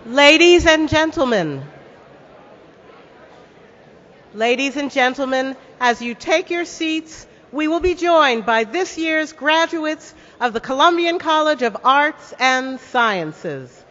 Ladies and gentlemen, as you take your seats, we will be joined by this year's graduates of the Colombian College of Arts and Sciences.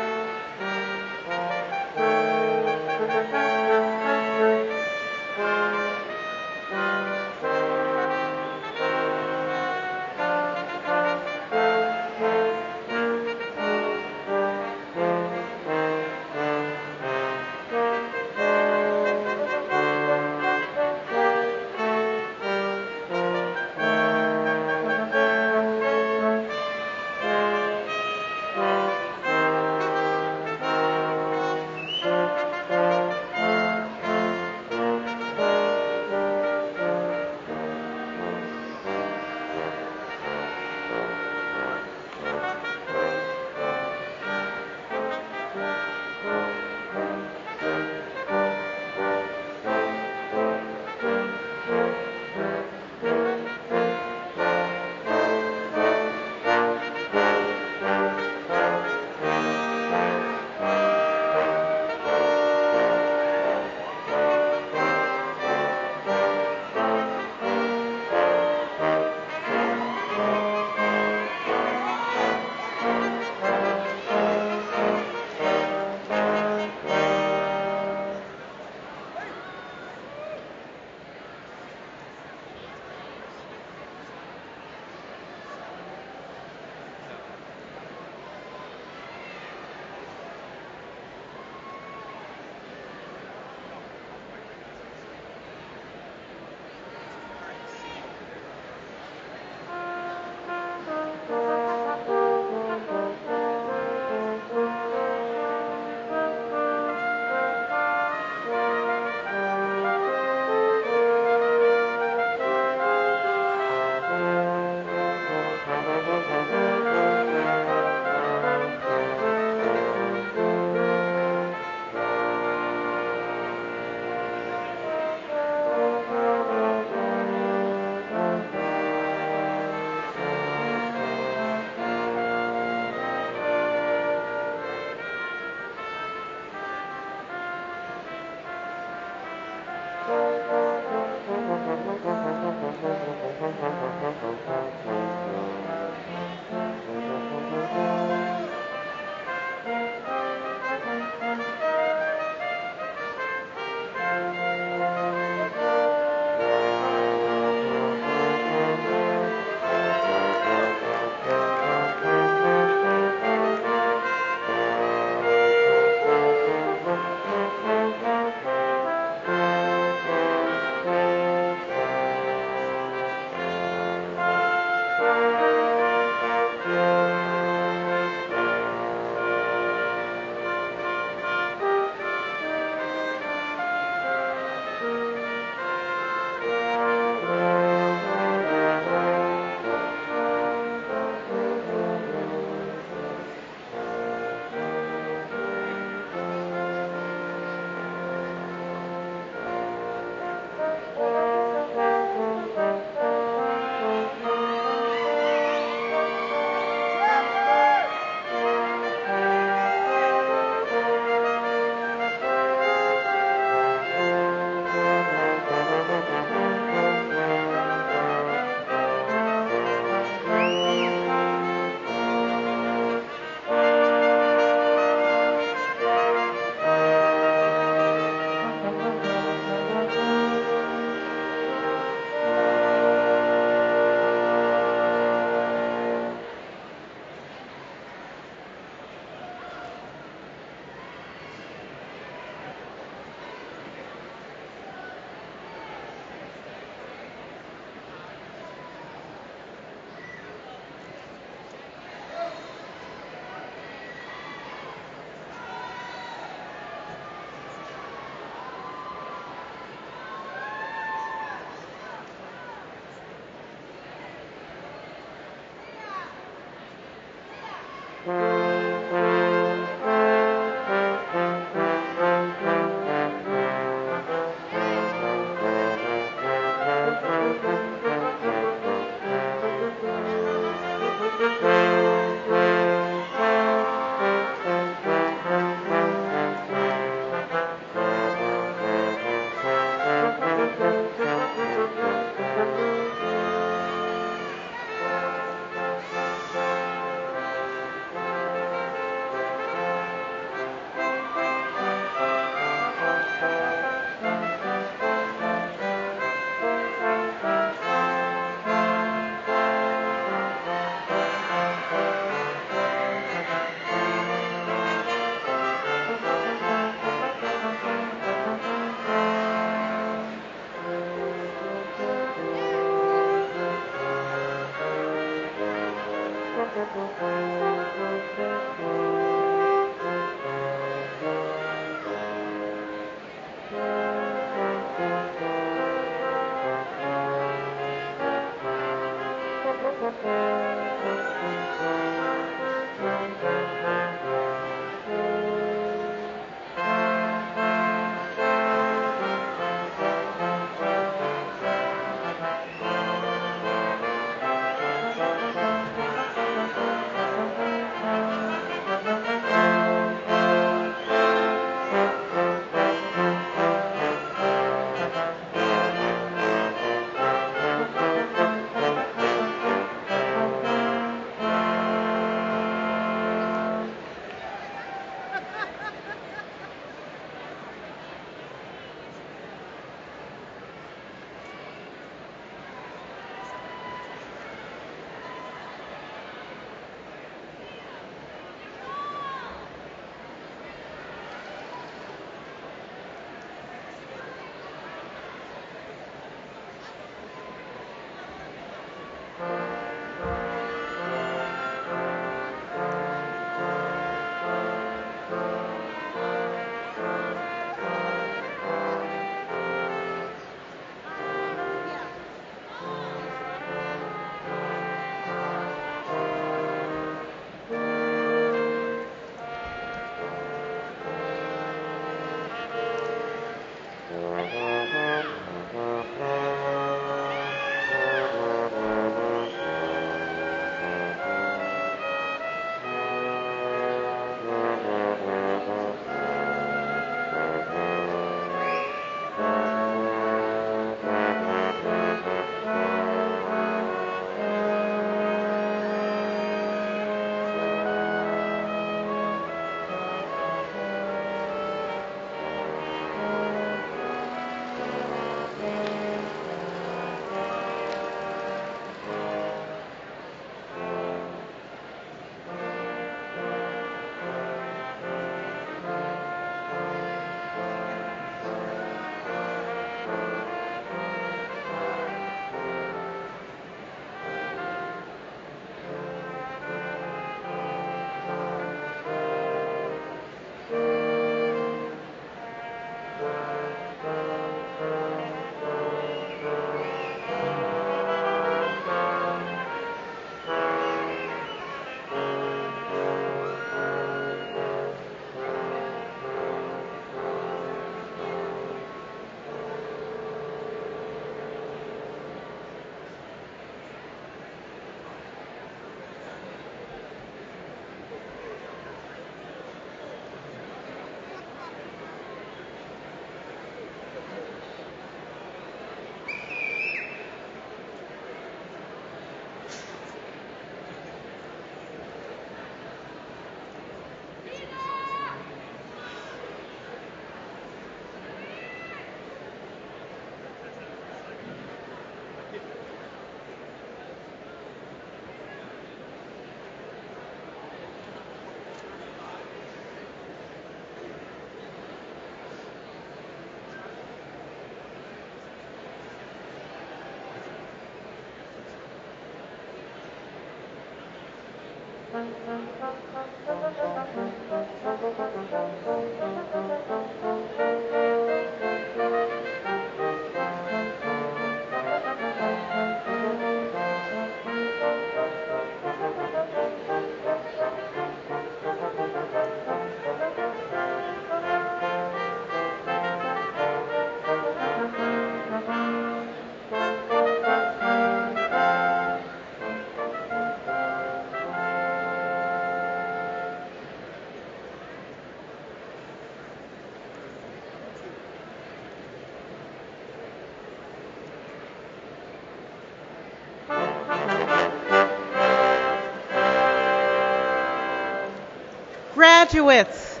Graduates,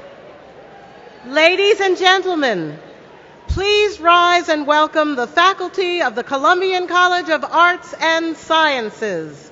ladies and gentlemen, please rise and welcome the faculty of the Colombian College of Arts and Sciences.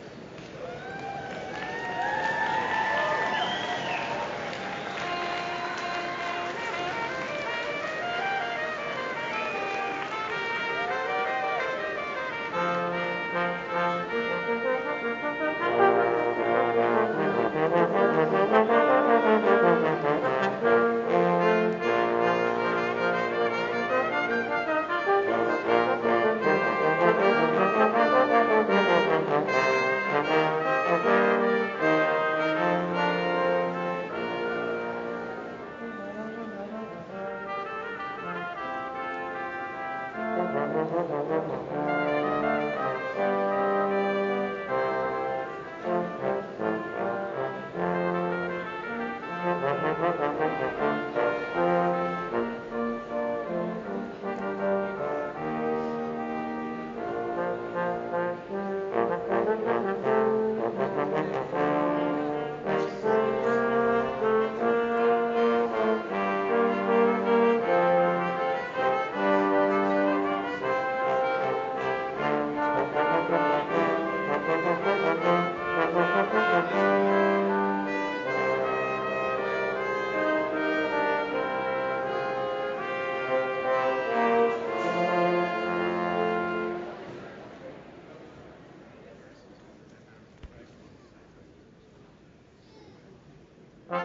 Ladies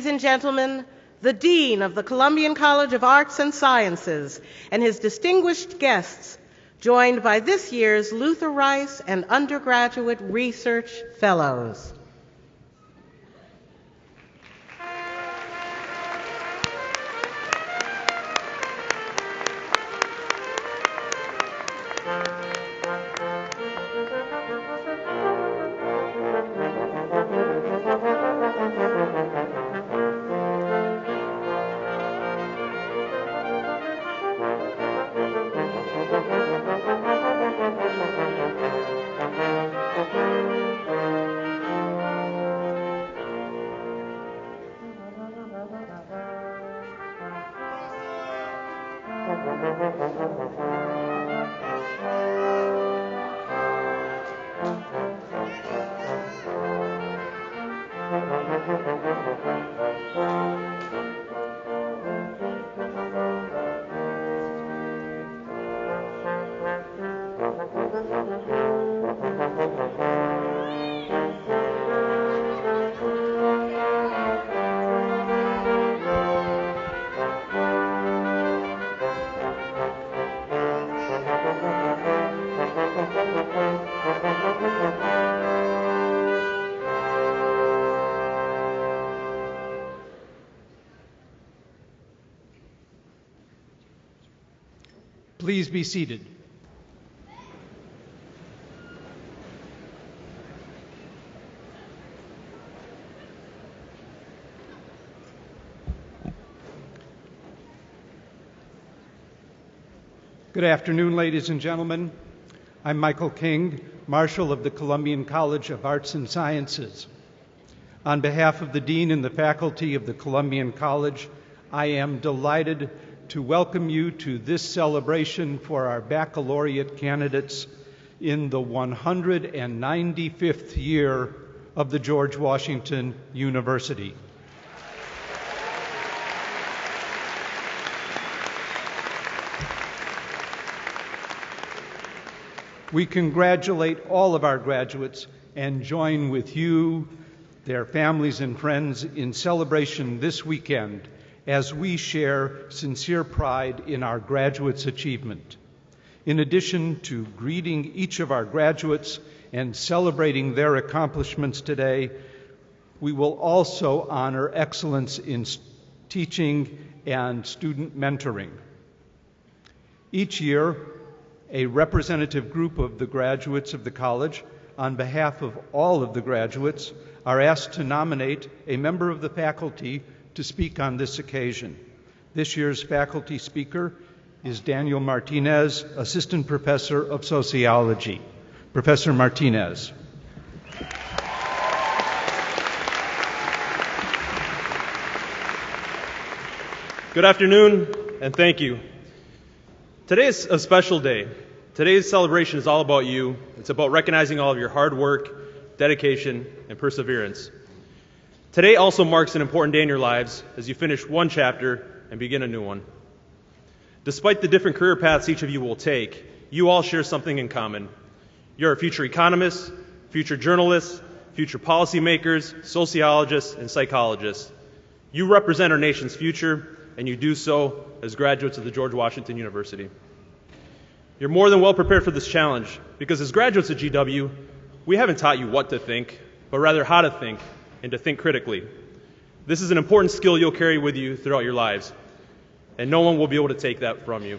and gentlemen, the Dean of the Colombian College of Arts and Sciences and his distinguished guests, joined by this year's Luther Rice and Undergraduate Research Fellows. Please be seated. Good afternoon, ladies and gentlemen. I'm Michael King, Marshal of the Colombian College of Arts and Sciences. On behalf of the Dean and the faculty of the Colombian College, I am delighted to welcome you to this celebration for our baccalaureate candidates in the 195th year of the George Washington University. We congratulate all of our graduates and join with you, their families and friends, in celebration this weekend as we share sincere pride in our graduates' achievement. In addition to greeting each of our graduates and celebrating their accomplishments today, we will also honor excellence in teaching and student mentoring. Each year, a representative group of the graduates of the college, on behalf of all of the graduates, are asked to nominate a member of the faculty to speak on this occasion. This year's faculty speaker is Daniel Martínez, Assistant Professor of Sociology. Professor Martínez. Good afternoon, and thank you. Today is a special day. Today's celebration is all about you. It's about recognizing all of your hard work, dedication, and perseverance. Today also marks an important day in your lives as you finish one chapter and begin a new one. Despite the different career paths each of you will take, you all share something in common. You're future economists, future journalists, future policymakers, sociologists, and psychologists. You represent our nation's future, and you do so as graduates of the George Washington University. You're more than well prepared for this challenge because as graduates of GW, we haven't taught you what to think, but rather how to think and to think critically. This is an important skill you'll carry with you throughout your lives, and no one will be able to take that from you.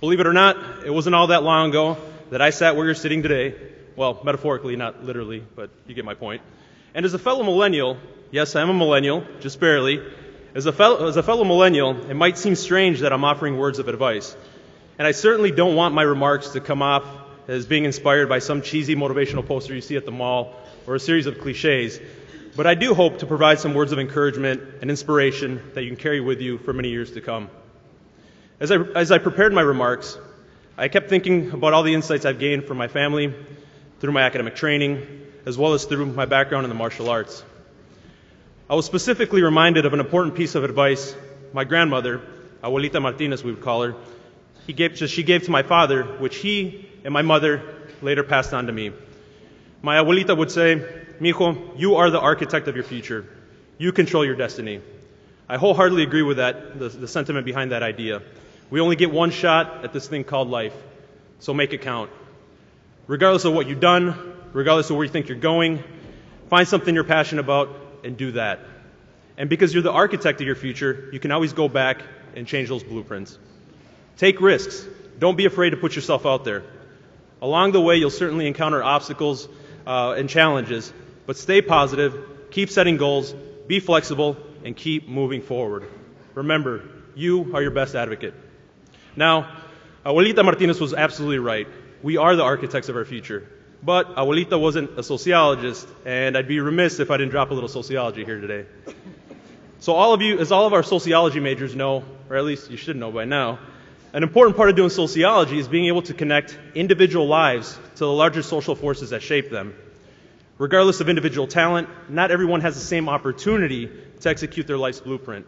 Believe it or not, it wasn't all that long ago that I sat where you're sitting today. Well, metaphorically, not literally, but you get my point. And as a fellow millennial, yes, I'm a millennial, just barely. As a fellow millennial, it might seem strange that I'm offering words of advice. And I certainly don't want my remarks to come off as being inspired by some cheesy motivational poster you see at the mall or a series of cliches. But I do hope to provide some words of encouragement and inspiration that you can carry with you for many years to come. As I prepared my remarks, I kept thinking about all the insights I've gained from my family, through my academic training, as well as through my background in the martial arts. I was specifically reminded of an important piece of advice my grandmother, Abuelita Martínez we would call her, she gave to my father, which he and my mother later passed on to me. My abuelita would say, "Mijo, you are the architect of your future. You control your destiny." I wholeheartedly agree with that, the sentiment behind that idea. We only get one shot at this thing called life, so make it count. Regardless of what you've done, regardless of where you think you're going, find something you're passionate about and do that. And because you're the architect of your future, you can always go back and change those blueprints. Take risks. Don't be afraid to put yourself out there. Along the way, you'll certainly encounter obstacles and challenges, but stay positive, keep setting goals, be flexible, and keep moving forward. Remember, you are your best advocate. Now, Abuelita Martínez was absolutely right. We are the architects of our future. But Abuelita wasn't a sociologist, and I'd be remiss if I didn't drop a little sociology here today. So all of you, as all of our sociology majors know, or at least you should know by now, an important part of doing sociology is being able to connect individual lives to the larger social forces that shape them. Regardless of individual talent, not everyone has the same opportunity to execute their life's blueprint.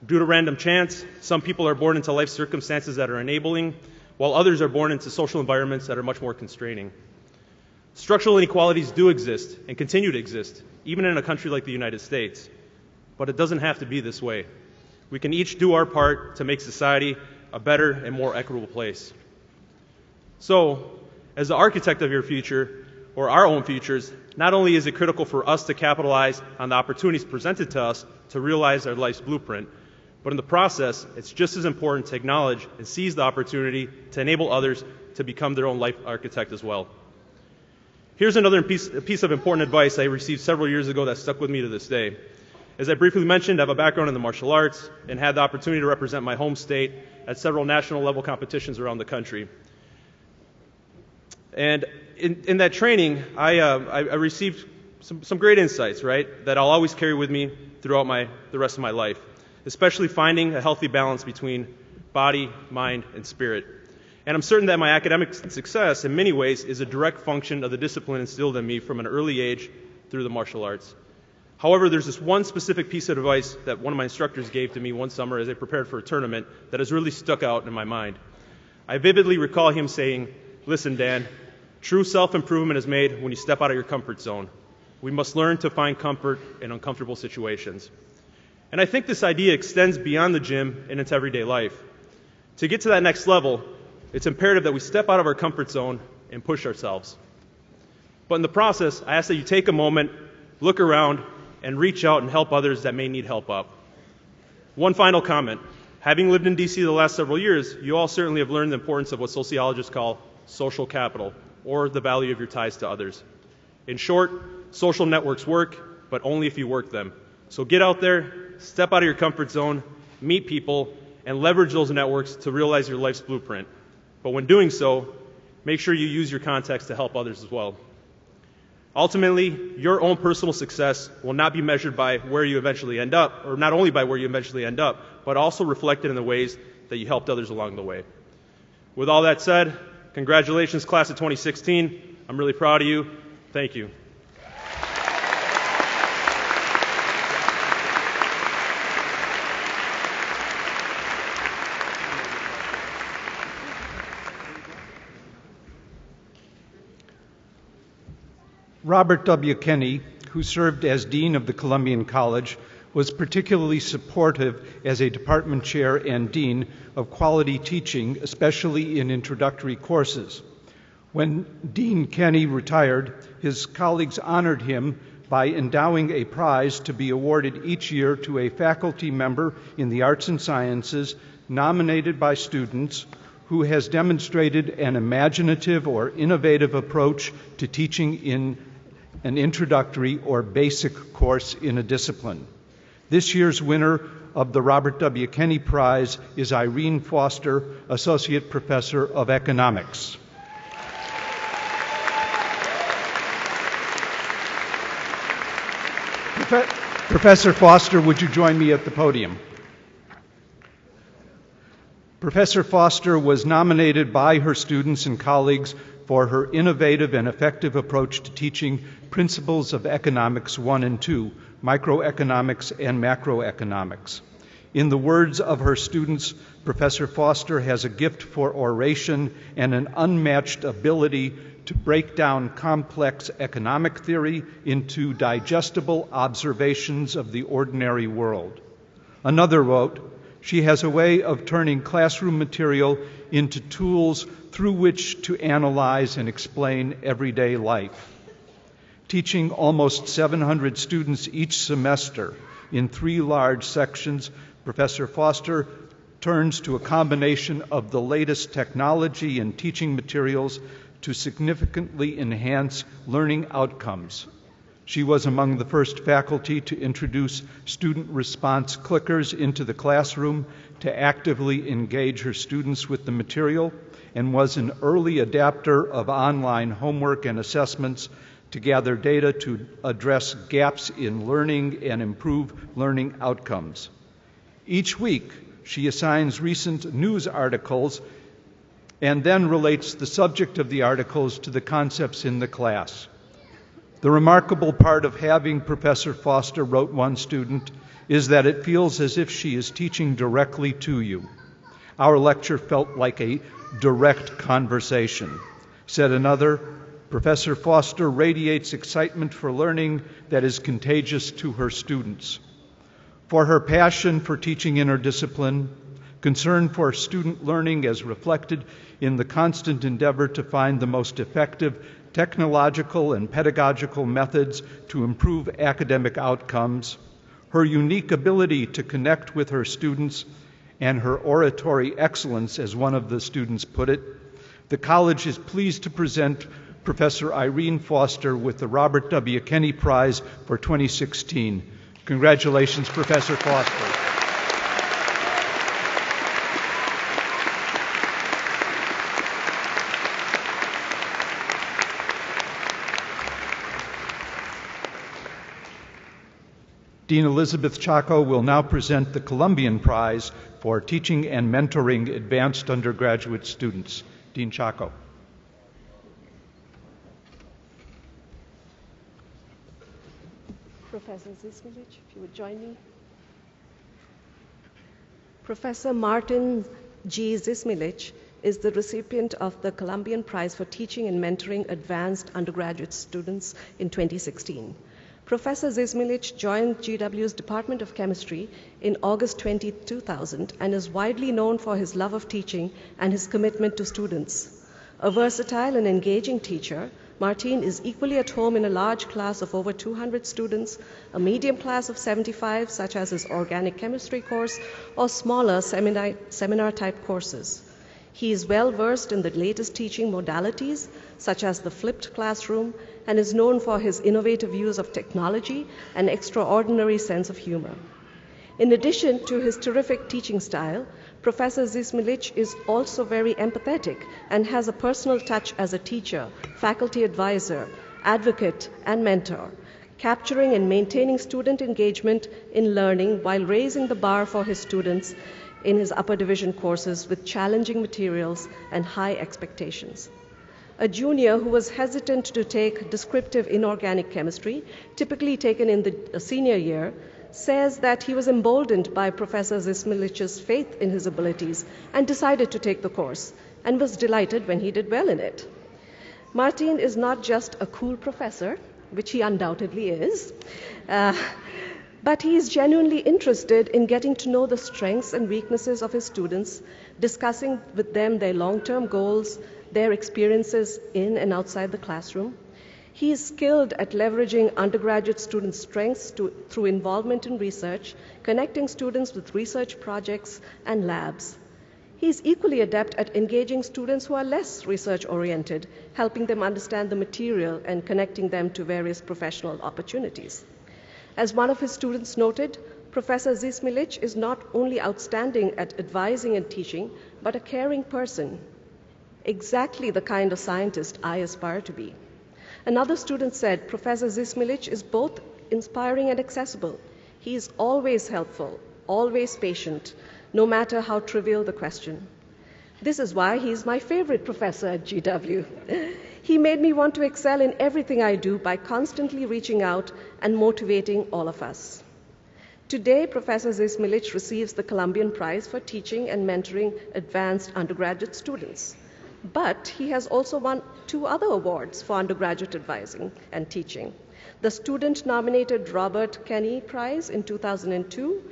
Due to random chance, some people are born into life circumstances that are enabling, while others are born into social environments that are much more constraining. Structural inequalities do exist and continue to exist, even in a country like the United States. But it doesn't have to be this way. We can each do our part to make society a better and more equitable place. So, as the architect of your future, or our own futures, not only is it critical for us to capitalize on the opportunities presented to us to realize our life's blueprint, but in the process, it's just as important to acknowledge and seize the opportunity to enable others to become their own life architect as well. Here's another piece of important advice I received several years ago that stuck with me to this day. As I briefly mentioned, I have a background in the martial arts and had the opportunity to represent my home state at several national level competitions around the country. And in that training, I received some great insights, right, that I'll always carry with me throughout the rest of my life, especially finding a healthy balance between body, mind, and spirit. And I'm certain that my academic success, in many ways, is a direct function of the discipline instilled in me from an early age through the martial arts. However, there's this one specific piece of advice that one of my instructors gave to me one summer as I prepared for a tournament that has really stuck out in my mind. I vividly recall him saying, "Listen, Dan, true self-improvement is made when you step out of your comfort zone. We must learn to find comfort in uncomfortable situations." And I think this idea extends beyond the gym and into everyday life. To get to that next level, it's imperative that we step out of our comfort zone and push ourselves. But in the process, I ask that you take a moment, look around, and reach out and help others that may need help up. One final comment. Having lived in DC the last several years, you all certainly have learned the importance of what sociologists call social capital, or the value of your ties to others. In short, social networks work, but only if you work them. So get out there, step out of your comfort zone, meet people, and leverage those networks to realize your life's blueprint. But when doing so, make sure you use your contacts to help others as well. Ultimately, your own personal success will not be measured by where you eventually end up, or not only by where you eventually end up, but also reflected in the ways that you helped others along the way. With all that said, congratulations, class of 2016. I'm really proud of you. Thank you. Robert W. Kenney, who served as Dean of the Columbian College, was particularly supportive as a department chair and dean of quality teaching, especially in introductory courses. When Dean Kenney retired, his colleagues honored him by endowing a prize to be awarded each year to a faculty member in the arts and sciences nominated by students who has demonstrated an imaginative or innovative approach to teaching in an introductory or basic course in a discipline. This year's winner of the Robert W. Kenney Prize is Irene Foster, Associate Professor of Economics. Professor Foster, would you join me at the podium? Professor Foster was nominated by her students and colleagues for her innovative and effective approach to teaching Principles of Economics 1 and 2, Microeconomics and Macroeconomics. In the words of her students, Professor Foster has a gift for oration and an unmatched ability to break down complex economic theory into digestible observations of the ordinary world. Another wrote, she has a way of turning classroom material into tools through which to analyze and explain everyday life. Teaching almost 700 students each semester in 3 large sections, Professor Foster turns to a combination of the latest technology and teaching materials to significantly enhance learning outcomes. She was among the first faculty to introduce student response clickers into the classroom to actively engage her students with the material, and was an early adapter of online homework and assessments to gather data to address gaps in learning and improve learning outcomes. Each week, she assigns recent news articles and then relates the subject of the articles to the concepts in the class. The remarkable part of having Professor Foster, wrote one student, is that it feels as if she is teaching directly to you. Our lecture felt like a direct conversation. Said another, Professor Foster radiates excitement for learning that is contagious to her students. For her passion for teaching interdiscipline, concern for student learning as reflected in the constant endeavor to find the most effective technological and pedagogical methods to improve academic outcomes, her unique ability to connect with her students, and her oratory excellence, as one of the students put it, the college is pleased to present Professor Irene Foster with the Robert W. Kennedy Prize for 2016. Congratulations, Professor Foster. Dean Elizabeth Chaco will now present the Columbian Prize for Teaching and Mentoring Advanced Undergraduate Students. Dean Chaco. Professor Zysmilich, if you would join me. Professor Martín G. Zysmilich is the recipient of the Columbian Prize for Teaching and Mentoring Advanced Undergraduate Students in 2016. Professor Zysmilich joined GW's Department of Chemistry in August 2000 and is widely known for his love of teaching and his commitment to students. A versatile and engaging teacher, Martín is equally at home in a large class of over 200 students, a medium class of 75, such as his organic chemistry course, or smaller seminar-type courses. He is well-versed in the latest teaching modalities, such as the flipped classroom, and is known for his innovative use of technology and extraordinary sense of humor. In addition to his terrific teaching style, Professor Zysmilich is also very empathetic and has a personal touch as a teacher, faculty advisor, advocate, and mentor, capturing and maintaining student engagement in learning while raising the bar for his students in his upper division courses with challenging materials and high expectations. A junior who was hesitant to take descriptive inorganic chemistry, typically taken in the senior year, says that he was emboldened by Professor Zysmilich's faith in his abilities and decided to take the course, and was delighted when he did well in it. Martín is not just a cool professor, which he undoubtedly is, but he is genuinely interested in getting to know the strengths and weaknesses of his students, discussing with them their long-term goals, their experiences in and outside the classroom. He is skilled at leveraging undergraduate students' strengths through involvement in research, connecting students with research projects and labs. He is equally adept at engaging students who are less research-oriented, helping them understand the material and connecting them to various professional opportunities. As one of his students noted, Professor Zysmilich is not only outstanding at advising and teaching, but a caring person. Exactly the kind of scientist I aspire to be. Another student said, Professor Zysmilich is both inspiring and accessible. He is always helpful, always patient, no matter how trivial the question. This is why he's my favorite professor at GW. He made me want to excel in everything I do by constantly reaching out and motivating all of us. Today, Professor Zysmilich receives the Columbian Prize for teaching and mentoring advanced undergraduate students. But he has also won 2 other awards for undergraduate advising and teaching. The student-nominated Robert Kenny Prize in 2002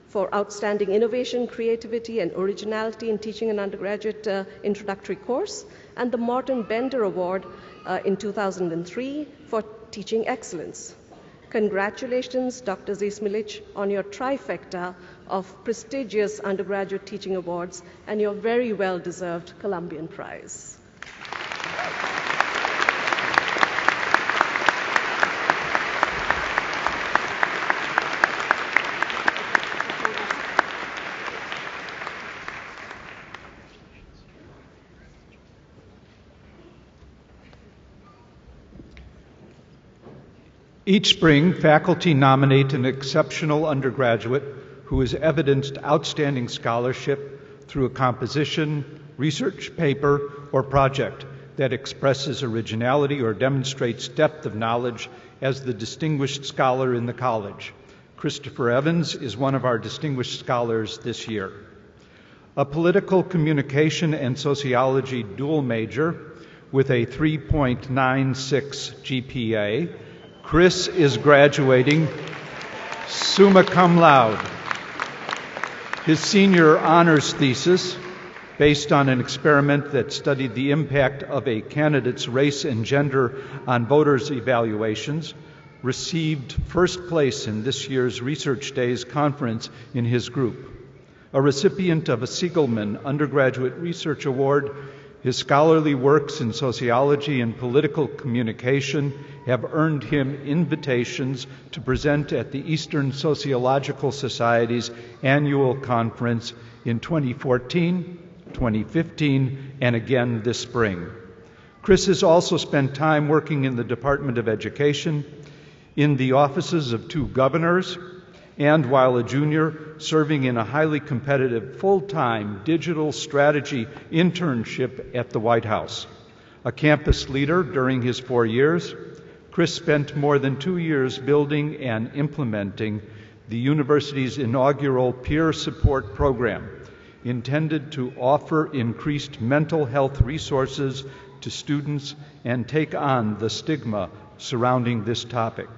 for outstanding innovation, creativity, and originality in teaching an undergraduate introductory course, and the Morton Bender Award in 2003 for teaching excellence. Congratulations, Dr. Zysmilich, on your trifecta of prestigious undergraduate teaching awards and your very well-deserved Columbian Prize. Each spring, faculty nominate an exceptional undergraduate who has evidenced outstanding scholarship through a composition, research paper, or project that expresses originality or demonstrates depth of knowledge as the distinguished scholar in the college. Christopher Evans is one of our distinguished scholars this year. A political communication and sociology dual major with a 3.96 GPA, Chris is graduating summa cum laude. His senior honors thesis, based on an experiment that studied the impact of a candidate's race and gender on voters' evaluations, received first place in this year's Research Days conference in his group. A recipient of a Zillman Undergraduate Research Award, his scholarly works in sociology and political communication have earned him invitations to present at the Eastern Sociological Society's annual conference in 2014, 2015, and again this spring. Chris has also spent time working in the Department of Education, in the offices of 2 governors, and while a junior, serving in a highly competitive full-time digital strategy internship at the White House. A campus leader during his 4 years, Chris spent more than 2 years building and implementing the university's inaugural peer support program, intended to offer increased mental health resources to students and take on the stigma surrounding this topic.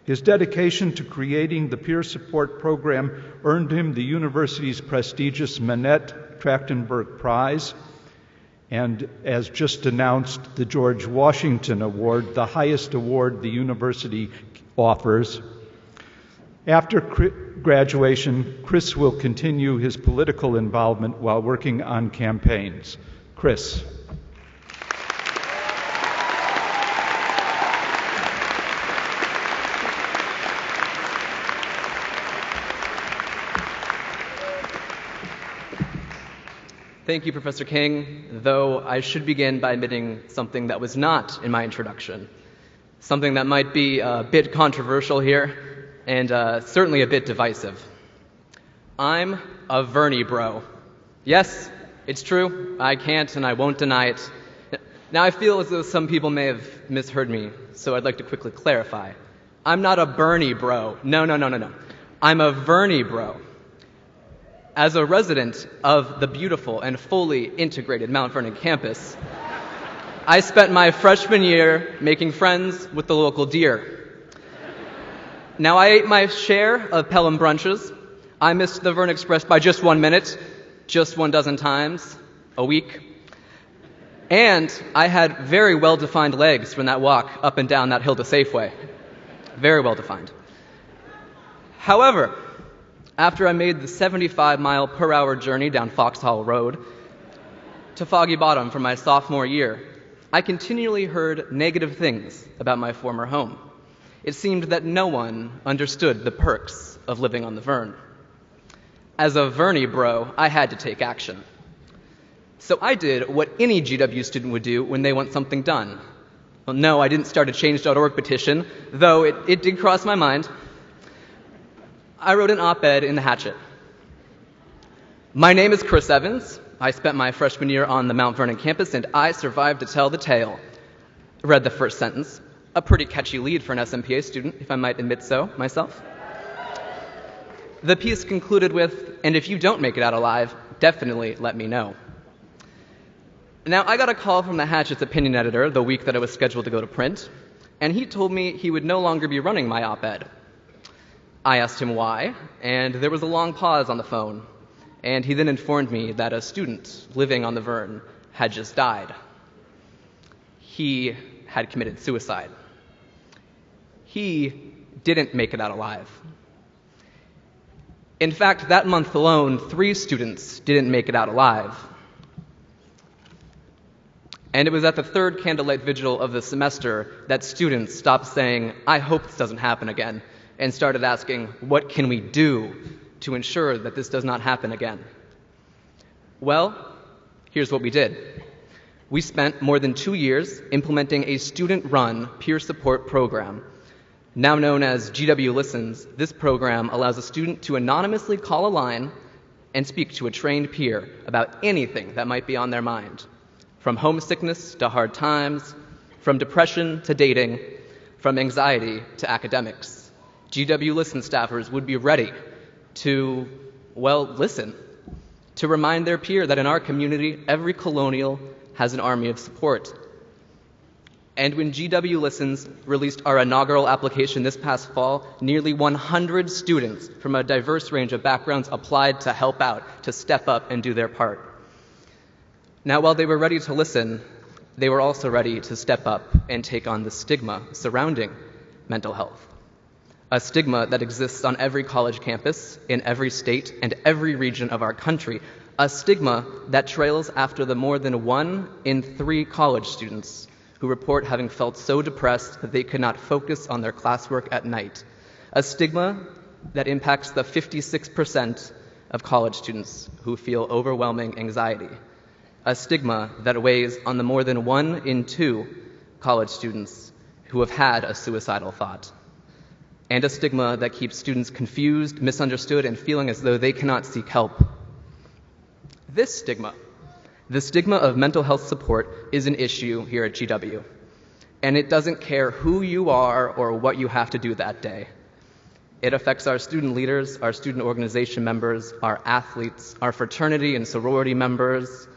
His dedication to creating the peer support program earned him the university's prestigious Manette Trachtenberg Prize, and as just announced, the George Washington Award, the highest award the university offers. After graduation, Chris will continue his political involvement while working on campaigns. Chris. Thank you, Professor King, though I should begin by admitting something that was not in my introduction, something that might be a bit controversial here and certainly a bit divisive. I'm a Verney bro. Yes, it's true. I can't and I won't deny it. Now, I feel as though some people may have misheard me, so I'd like to quickly clarify. I'm not a Bernie bro. No. I'm a Verney bro. As a resident of the beautiful and fully integrated Mount Vernon campus, I spent my freshman year making friends with the local deer. Now, I ate my share of Pelham brunches. I missed the Vern Express by just 1 minute, just 12 times a week. And I had very well-defined legs from that walk up and down that hill to Safeway. Very well-defined. However, after I made the 75-mile-per-hour journey down Foxhall Road to Foggy Bottom for my sophomore year, I continually heard negative things about my former home. It seemed that no one understood the perks of living on the Vern. As a Verney bro, I had to take action. So I did what any GW student would do when they want something done. Well, no, I didn't start a Change.org petition, though it did cross my mind. I wrote an op-ed in the Hatchet. My name is Chris Evans. I spent my freshman year on the Mount Vernon campus, and I survived to tell the tale. I read the first sentence, a pretty catchy lead for an SMPA student, if I might admit so myself. The piece concluded with, "And if you don't make it out alive, definitely let me know." Now, I got a call from the Hatchet's opinion editor the week that I was scheduled to go to print, and he told me he would no longer be running my op-ed. I asked him why, and there was a long pause on the phone, and he then informed me that a student living on the Vern had just died. He had committed suicide. He didn't make it out alive. In fact, that month alone, 3 students didn't make it out alive. And it was at the 3rd candlelight vigil of the semester that students stopped saying, "I hope this doesn't happen again," and started asking, "What can we do to ensure that this does not happen again?" Well, here's what we did. We spent more than 2 years implementing a student-run peer support program. Now known as GW Listens, this program allows a student to anonymously call a line and speak to a trained peer about anything that might be on their mind, from homesickness to hard times, from depression to dating, from anxiety to academics. GW Listen staffers would be ready to, listen, to remind their peer that in our community, every colonial has an army of support. And when GW Listens released our inaugural application this past fall, nearly 100 students from a diverse range of backgrounds applied to help out, to step up and do their part. Now, while they were ready to listen, they were also ready to step up and take on the stigma surrounding mental health. A stigma that exists on every college campus, in every state, and every region of our country. A stigma that trails after the more than 1 in 3 college students who report having felt so depressed that they could not focus on their classwork at night. A stigma that impacts the 56% of college students who feel overwhelming anxiety. A stigma that weighs on the more than 1 in 2 college students who have had a suicidal thought. And a stigma that keeps students confused, misunderstood, and feeling as though they cannot seek help. This stigma, the stigma of mental health support, is an issue here at GW. And it doesn't care who you are or what you have to do that day. It affects our student leaders, our student organization members, our athletes, our fraternity and sorority members,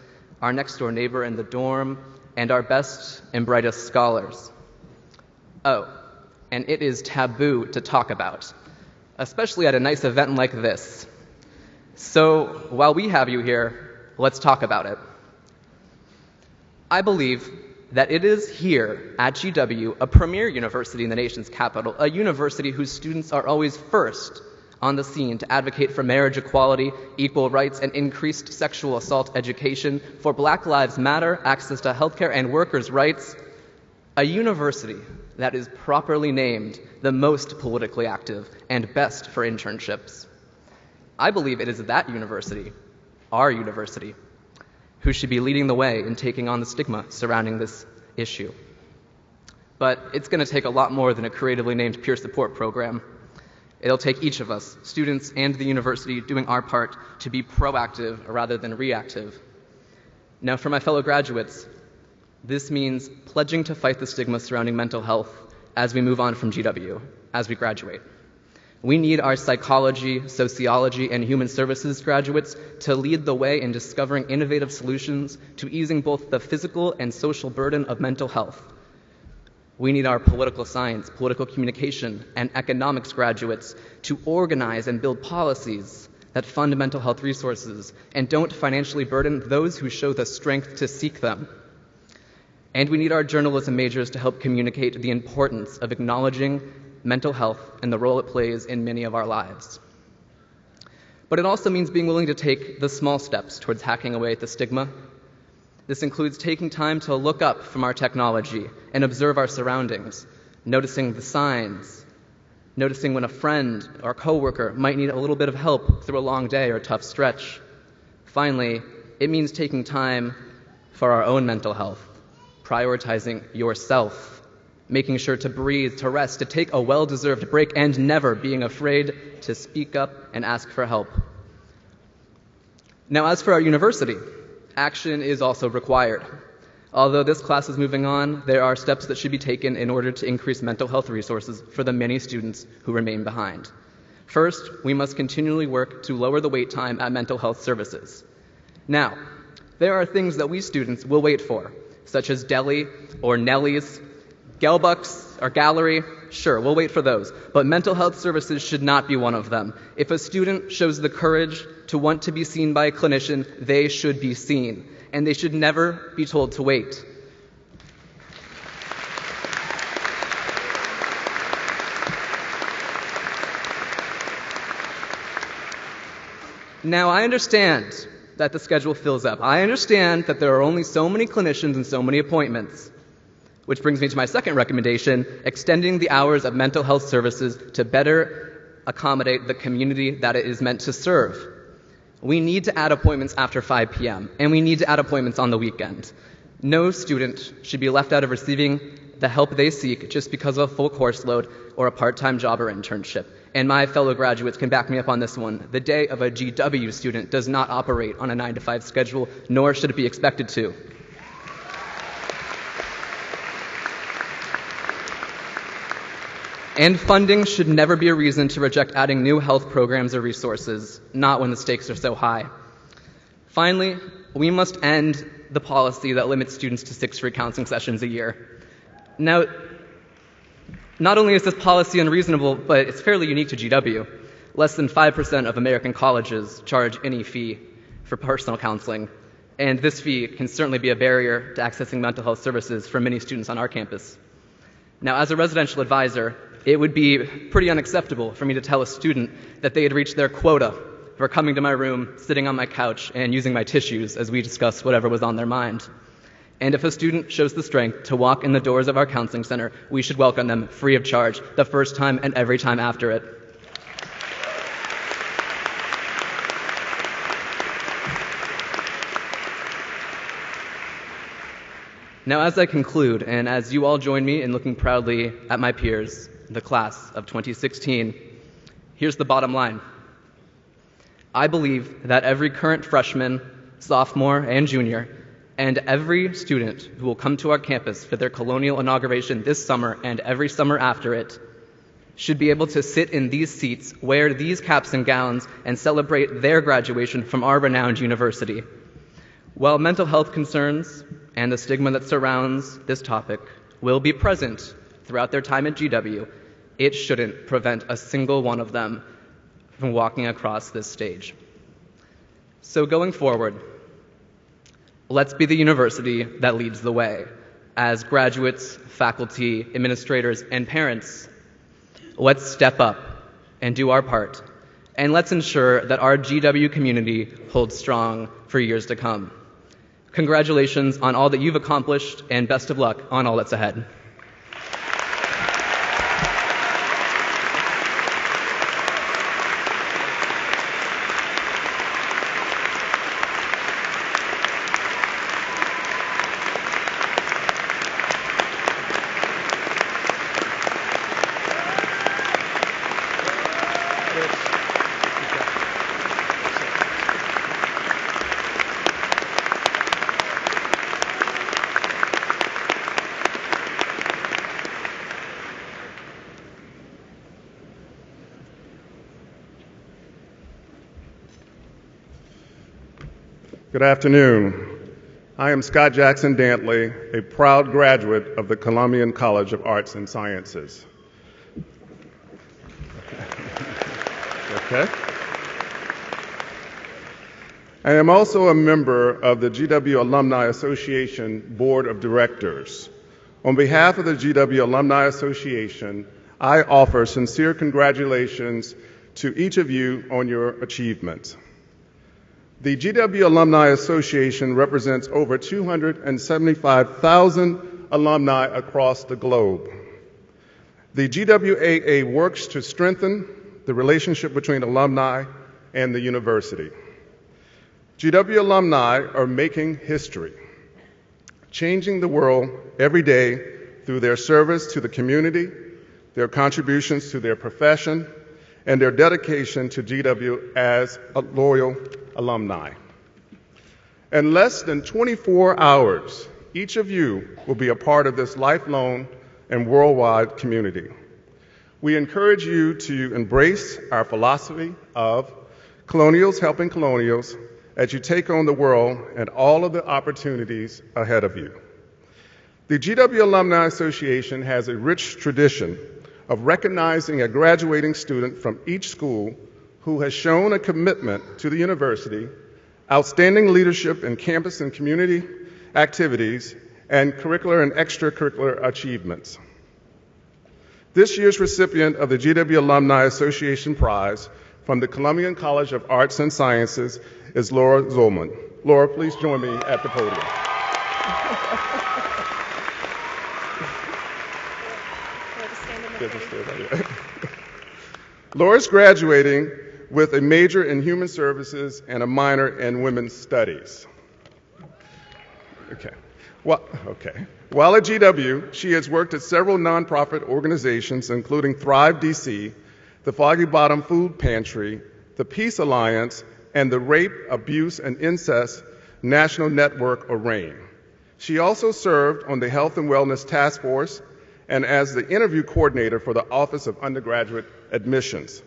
our next-door neighbor in the dorm, and our best and brightest scholars. Oh, and it is taboo to talk about, especially at a nice event like this. So while we have you here, let's talk about it. I believe that it is here at GW, a premier university in the nation's capital, a university whose students are always first on the scene to advocate for marriage equality, equal rights, and increased sexual assault education, for Black Lives Matter, access to healthcare, and workers' rights. A university that is properly named the most politically active and best for internships. I believe it is that university, our university, who should be leading the way in taking on the stigma surrounding this issue. But it's going to take a lot more than a creatively named peer support program. It'll take each of us, students and the university, doing our part to be proactive rather than reactive. Now, for my fellow graduates, this means pledging to fight the stigma surrounding mental health as we move on from GW, as we graduate. We need our psychology, sociology, and human services graduates to lead the way in discovering innovative solutions to easing both the physical and social burden of mental health. We need our political science, political communication, and economics graduates to organize and build policies that fund mental health resources and don't financially burden those who show the strength to seek them. And we need our journalism majors to help communicate the importance of acknowledging mental health and the role it plays in many of our lives. But it also means being willing to take the small steps towards hacking away at the stigma. This includes taking time to look up from our technology and observe our surroundings, noticing the signs, noticing when a friend or coworker might need a little bit of help through a long day or tough stretch. Finally, it means taking time for our own mental health, prioritizing yourself, making sure to breathe, to rest, to take a well-deserved break, and never being afraid to speak up and ask for help. Now, as for our university, action is also required. Although this class is moving on, there are steps that should be taken in order to increase mental health resources for the many students who remain behind. First, we must continually work to lower the wait time at mental health services. Now, there are things that we students will wait for, such as deli or Nelly's, Gelbucks or gallery. Sure, we'll wait for those, but mental health services should not be one of them. If a student shows the courage to want to be seen by a clinician, they should be seen, and they should never be told to wait. Now, I understand that the schedule fills up. I understand that there are only so many clinicians and so many appointments. Which brings me to my second recommendation, extending the hours of mental health services to better accommodate the community that it is meant to serve. We need to add appointments after 5 p.m., and we need to add appointments on the weekend. No student should be left out of receiving the help they seek just because of a full course load or a part-time job or internship. And my fellow graduates can back me up on this one. The day of a GW student does not operate on a 9-to-5 schedule, nor should it be expected to. And funding should never be a reason to reject adding new health programs or resources, not when the stakes are so high. Finally, we must end the policy that limits students to 6 free counseling sessions a year. Now, not only is this policy unreasonable, but it's fairly unique to GW. Less than 5% of American colleges charge any fee for personal counseling, and this fee can certainly be a barrier to accessing mental health services for many students on our campus. Now, as a residential advisor, it would be pretty unacceptable for me to tell a student that they had reached their quota for coming to my room, sitting on my couch, and using my tissues as we discussed whatever was on their mind. And if a student shows the strength to walk in the doors of our counseling center, we should welcome them free of charge the first time and every time after it. Now, as I conclude, and as you all join me in looking proudly at my peers, the class of 2016, here's the bottom line. I believe that every current freshman, sophomore, and junior, and every student who will come to our campus for their colonial inauguration this summer and every summer after it should be able to sit in these seats, wear these caps and gowns, and celebrate their graduation from our renowned university. While mental health concerns and the stigma that surrounds this topic will be present throughout their time at GW, it shouldn't prevent a single one of them from walking across this stage. So going forward, let's be the university that leads the way. As graduates, faculty, administrators, and parents, let's step up and do our part. And let's ensure that our GW community holds strong for years to come. Congratulations on all that you've accomplished, and best of luck on all that's ahead. Good afternoon. I am Scott Jackson Dantley, a proud graduate of the Columbian College of Arts and Sciences. Okay. I am also a member of the GW Alumni Association Board of Directors. On behalf of the GW Alumni Association, I offer sincere congratulations to each of you on your achievements. The GW Alumni Association represents over 275,000 alumni across the globe. The GWAA works to strengthen the relationship between alumni and the university. GW alumni are making history, changing the world every day through their service to the community, their contributions to their profession, and their dedication to GW as a loyal alumni. In less than 24 hours, each of you will be a part of this lifelong and worldwide community. We encourage you to embrace our philosophy of colonials helping colonials as you take on the world and all of the opportunities ahead of you. The GW Alumni Association has a rich tradition of recognizing a graduating student from each school who has shown a commitment to the university, outstanding leadership in campus and community activities, and curricular and extracurricular achievements. This year's recipient of the GW Alumni Association Prize from the Columbian College of Arts and Sciences is Laura Zillman. Laura, please join me at the podium. Laura's graduating with a major in human services and a minor in women's studies. While at GW, she has worked at several nonprofit organizations, including Thrive DC, the Foggy Bottom Food Pantry, the Peace Alliance, and the Rape, Abuse, and Incest National Network, or RAIN. She also served on the Health and Wellness Task Force and as the interview coordinator for the Office of Undergraduate Admissions.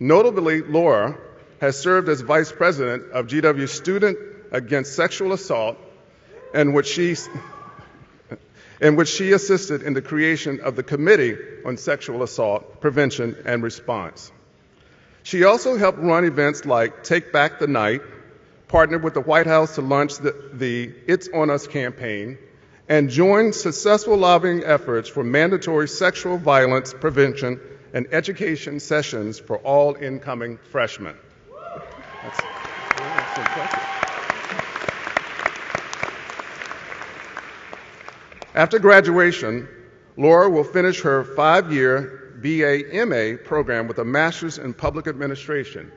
Notably, Laura has served as vice president of GW Student Against Sexual Assault, in which she assisted in the creation of the Committee on Sexual Assault Prevention and Response. She also helped run events like Take Back the Night, partnered with the White House to launch the It's On Us campaign, and joined successful lobbying efforts for mandatory sexual violence prevention and education sessions for all incoming freshmen. That's impressive. After graduation, Laura will finish her 5-year BA/MA program with a master's in public administration.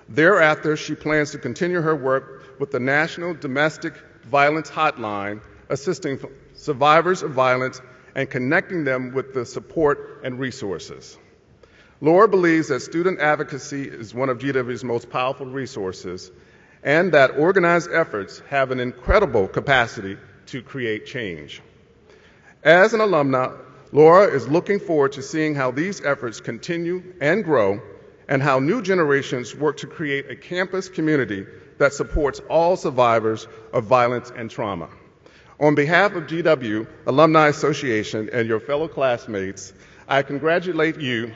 Thereafter, she plans to continue her work with the National Domestic Violence Hotline, assisting survivors of violence and connecting them with the support and resources. Laura believes that student advocacy is one of GW's most powerful resources and that organized efforts have an incredible capacity to create change. As an alumna, Laura is looking forward to seeing how these efforts continue and grow and how new generations work to create a campus community that supports all survivors of violence and trauma. On behalf of GW Alumni Association and your fellow classmates, I congratulate you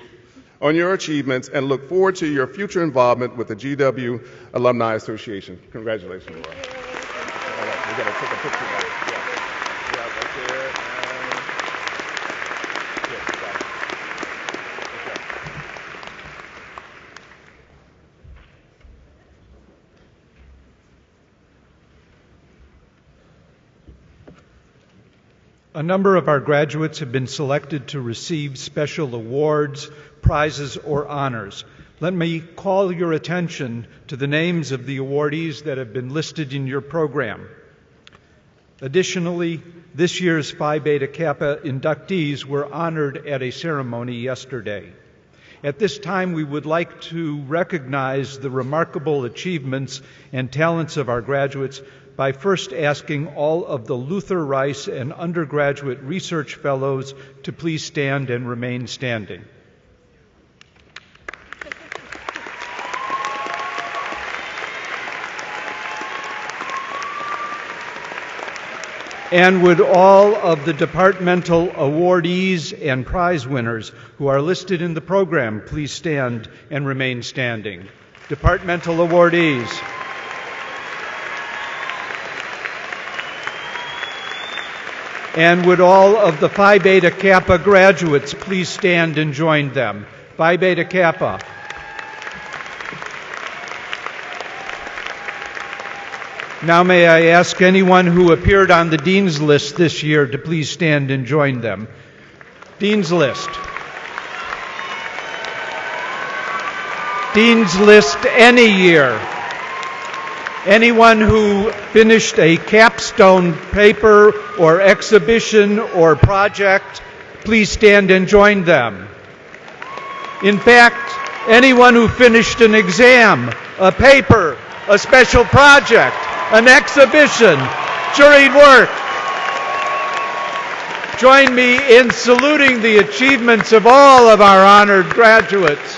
on your achievements and look forward to your future involvement with the GW Alumni Association. Congratulations, Laura. All right, we got to take a picture now. Yeah, right there. A number of our graduates have been selected to receive special awards, prizes, or honors. Let me call your attention to the names of the awardees that have been listed in your program. Additionally, this year's Phi Beta Kappa inductees were honored at a ceremony yesterday. At this time, we would like to recognize the remarkable achievements and talents of our graduates by first asking all of the Luther Rice and undergraduate research fellows to please stand and remain standing. And would all of the departmental awardees and prize winners who are listed in the program please stand and remain standing. Departmental awardees. And would all of the Phi Beta Kappa graduates please stand and join them. Phi Beta Kappa. Now may I ask anyone who appeared on the Dean's List this year to please stand and join them. Dean's List. Dean's List any year. Anyone who finished a capstone paper or exhibition or project, please stand and join them. In fact, anyone who finished an exam, a paper, a special project, an exhibition, juried work, join me in saluting the achievements of all of our honored graduates.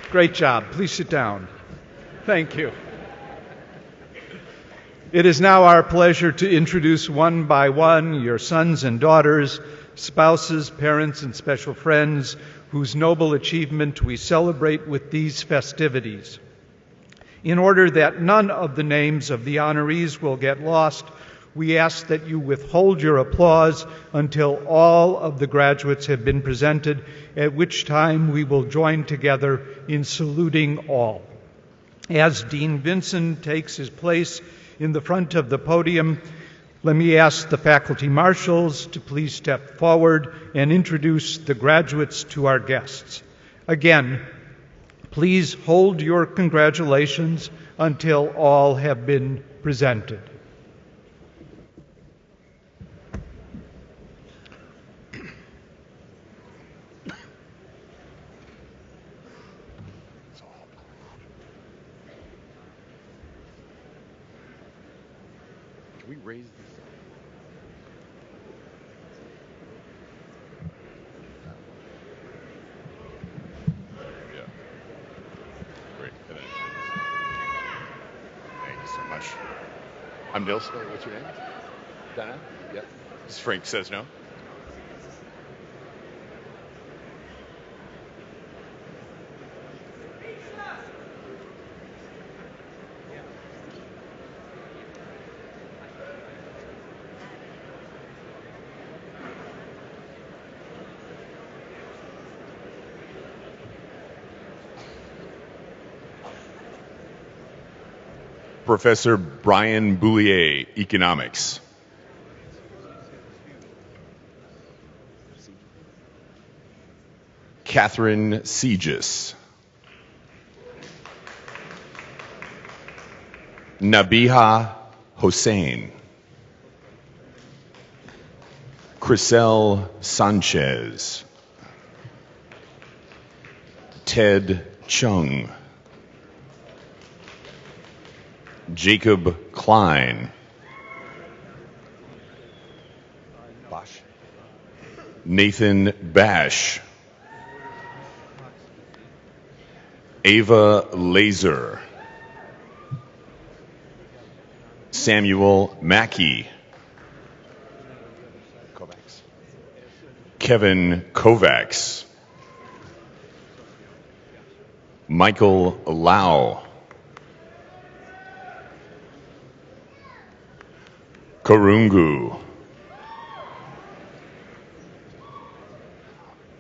Great job. Please sit down. Thank you. It is now our pleasure to introduce one by one your sons and daughters, spouses, parents, and special friends whose noble achievement we celebrate with these festivities. In order that none of the names of the honorees will get lost, we ask that you withhold your applause until all of the graduates have been presented, at which time we will join together in saluting all. As Dean Vinson takes his place in the front of the podium, let me ask the faculty marshals to please step forward and introduce the graduates to our guests. Again, please hold your congratulations until all have been presented. Can we raise this? Yeah. Great. Thank you so much. I'm Nils. What's your name? Donna? Yep. Frank says no. Professor Brian Boulier, Economics. Catherine Segis. Nabiha Hossein. Crisel Sanchez. Ted Chung. Jacob Klein. Bosch. Nathan Bash. Ava Laser. Samuel Mackey. Kevin Kovacs. Michael Lau. Karungu.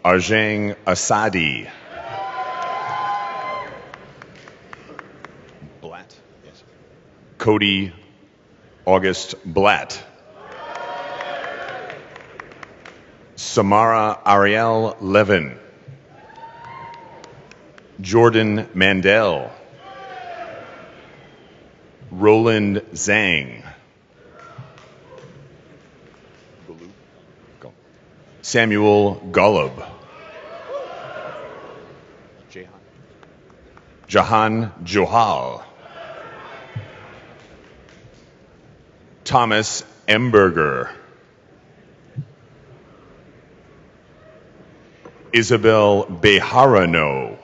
Arjang Asadi. Blatt. Yes. Cody August Blatt. Samara Ariel Levin. Jordan Mandel. Roland Zhang. Samuel Golub. Jahan Johal. Thomas Emberger. Isabel Beharano.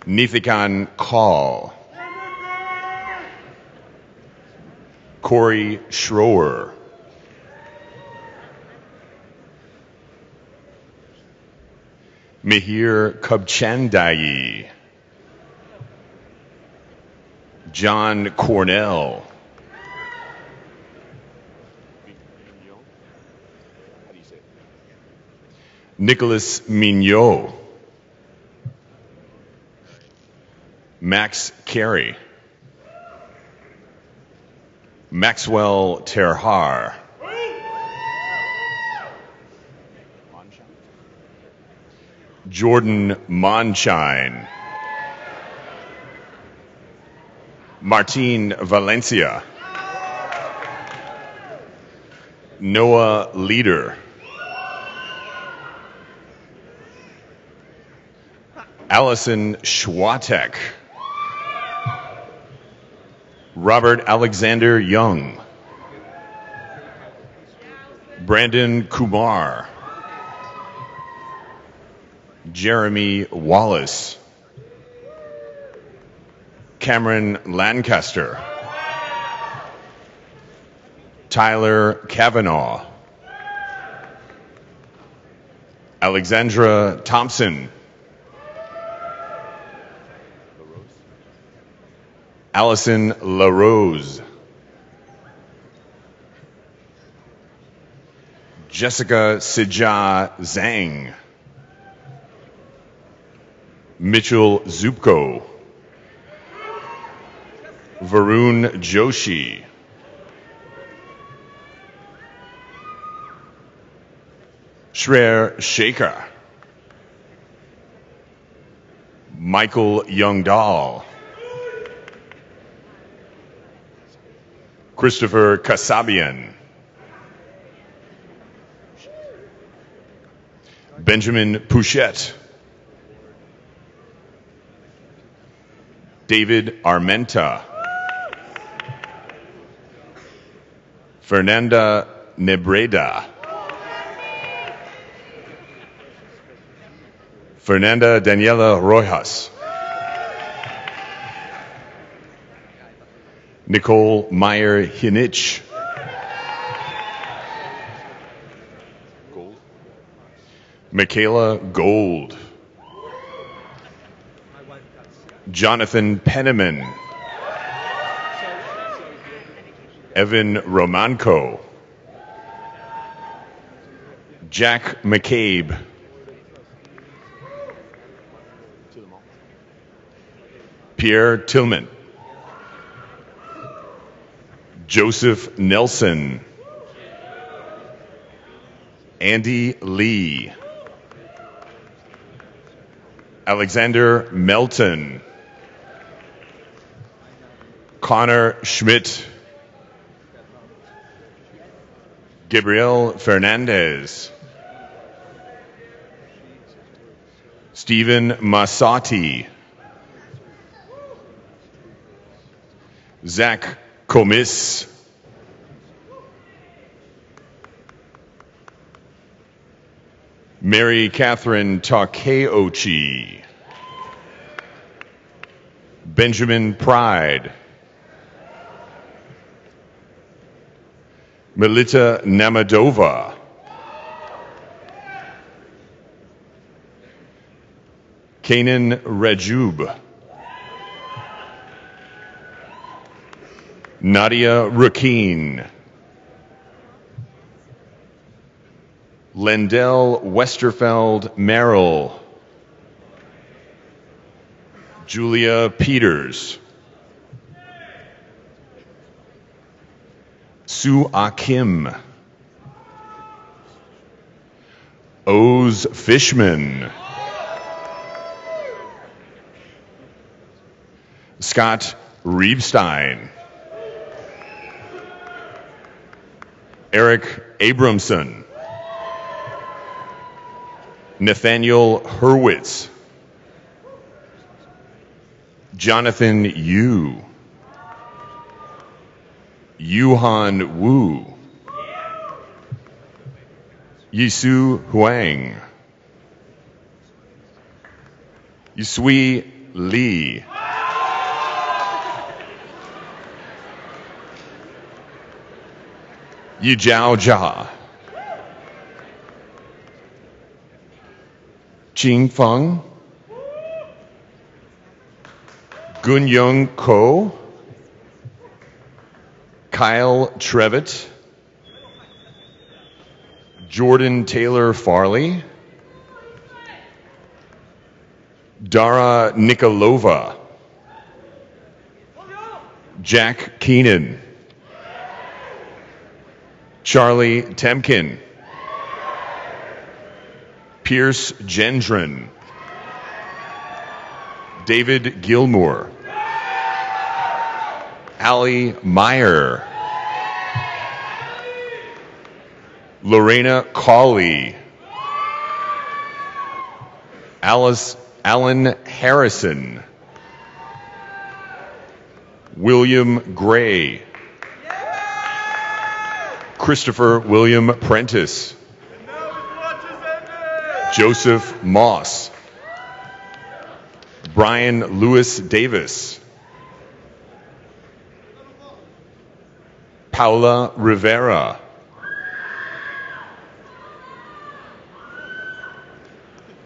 Nithikan Kaul. Corey Schroer. Mihir Kubchandai. John Cornell. Nicholas Mignot. Max Carey. Maxwell Terhar. Jordan Monshine. Martín Valencia. Noah Leader. Allison Schwatek. Robert Alexander Young. Brandon Kumar. Jeremy Wallace. Cameron Lancaster. Tyler Kavanaugh. Alexandra Thompson. Allison LaRose. Jessica Sija Zhang. Mitchell Zupko. Varun Joshi. Shreya Shaker. Michael Youngdahl. Christopher Kasabian. Benjamin Pouchette. David Armenta. Fernanda Nebreda. Fernanda Daniela Rojas. Nicole Meyer Hinich. Michaela Gold. Jonathan Penniman. Evan Romanko. Jack McCabe. Pierre Tillman. Joseph Nelson. Andy Lee. Alexander Melton. Connor Schmidt. Gabriel Fernandez. Stephen Masati. Zach Comis. Mary Catherine Takeochi. Benjamin Pride. Melita Namadova. Kanan Rajub. Nadia Rakeen. Lendell Westerfeld Merrill. Julia Peters. Sue Akim. Oz Fishman. Scott Reebstein. Eric Abramson. Nathaniel Hurwitz. Jonathan Yu. Yuhan Wu. Yisu Huang. Yusui Li. Yijiao Jia. Qing Feng. Gunyong Ko. Kyle Trevitt. Jordan Taylor Farley. Dara Nikolova. Jack Keenan. Charlie Temkin. Pierce Gendron. David Gilmore. Allie Meyer. Lorena Cawley. Alice Alan Harrison. William Gray. Christopher William Prentice. Joseph Moss. Brian Lewis Davis. Paula Rivera.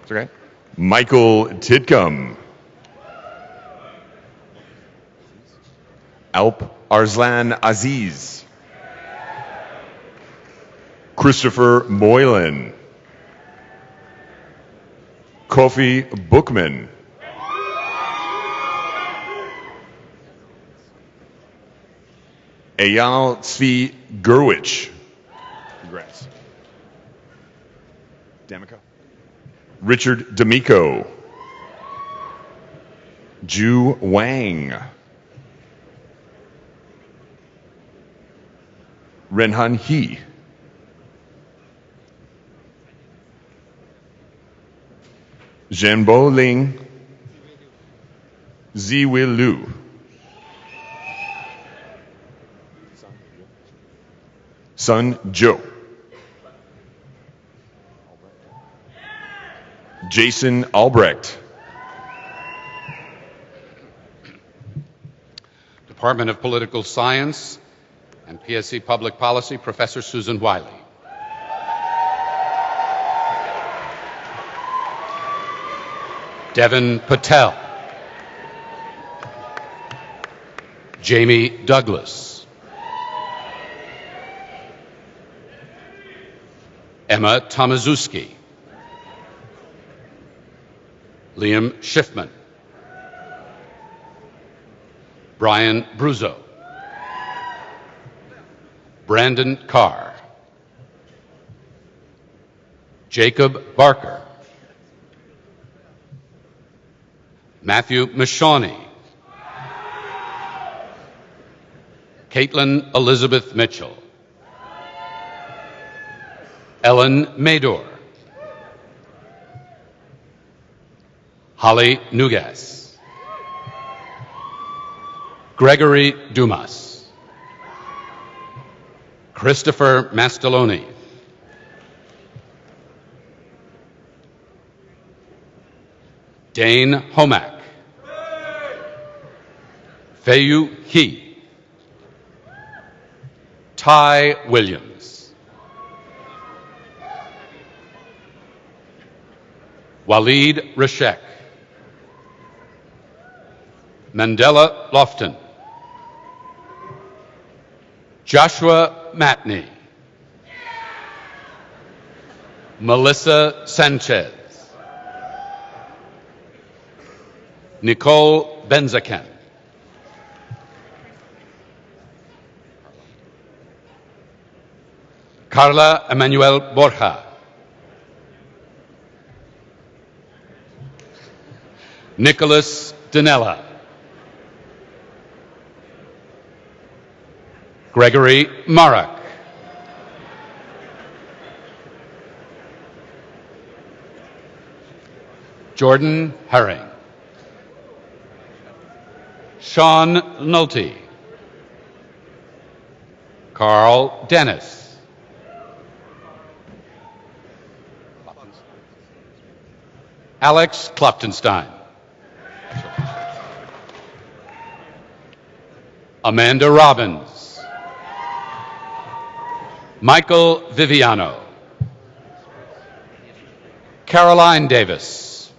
It's okay. Michael Tidcombe. Alp Arslan Aziz. Christopher Moylan. Kofi Bookman. Eyal Tzvi Gerwich. Congrats. D'Amico. Richard D'Amico. Ju Wang. Renhan He. Zhenbo Ling. Ziwei Liu. Sun Zhou. Jason Albrecht. Department of Political Science and PSC Public Policy, Professor Susan Wiley. Devin Patel. Jamie Douglas. Emma Tomaszewski. Liam Schiffman. Brian Bruzo. Brandon Carr. Jacob Barker. Matthew Mashawny. Caitlin Elizabeth Mitchell. Ellen Mador. Holly Nugas. Gregory Dumas. Christopher Mastaloni. Dane Homack. Feiyu He. Ty Williams. Waleed Rashek. Mandela Lofton. Joshua Matney. Melissa Sanchez. Nicole Benzaken. Carla Emanuel Borja. Nicholas Danella. Gregory Marak. Jordan Herring. Sean Nolte. Carl Dennis. Alex Klopfenstein. Amanda Robbins. Michael Viviano. Caroline Davis.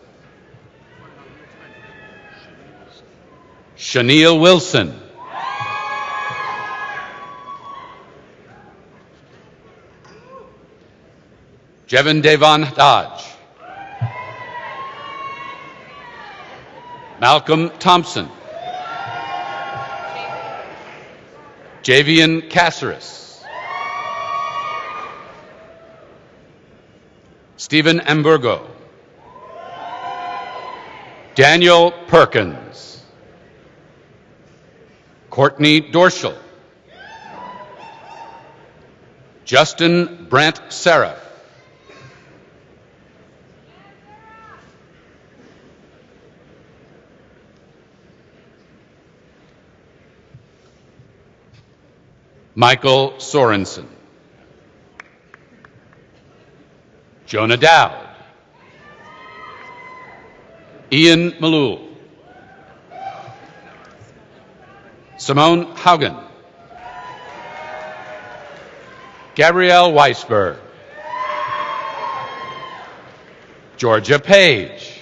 Shaniel Wilson. Jevin Devon Dodge. Malcolm Thompson. Javian Caceres. Stephen Amburgo. Daniel Perkins. Courtney Dorschel. Justin Brant Seraph. Michael Sorensen. Jonah Dowd. Ian Malul. Simone Haugen. Gabrielle Weisberg. Georgia Page.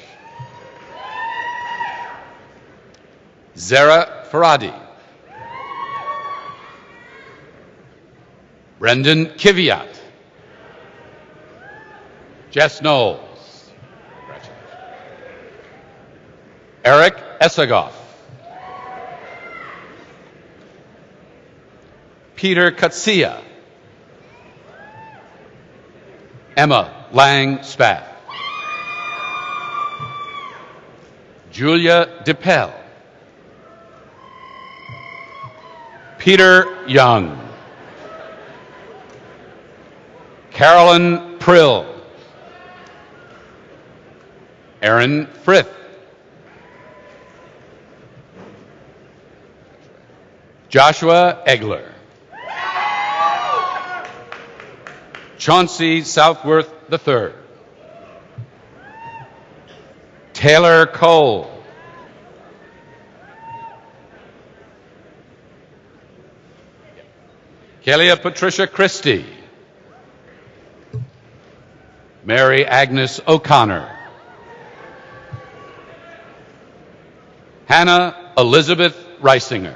Zara Faradi. Brendan Kiviat. Jess Knowles. Eric Esagoff. Peter Katsia. Emma Lang Spath. Julia DePel. Peter Young. Carolyn Prill. Aaron Frith. Joshua Egler. Chauncey Southworth III. Taylor Cole. Kelia Patricia Christie. Mary Agnes O'Connor. Hannah Elizabeth Reisinger.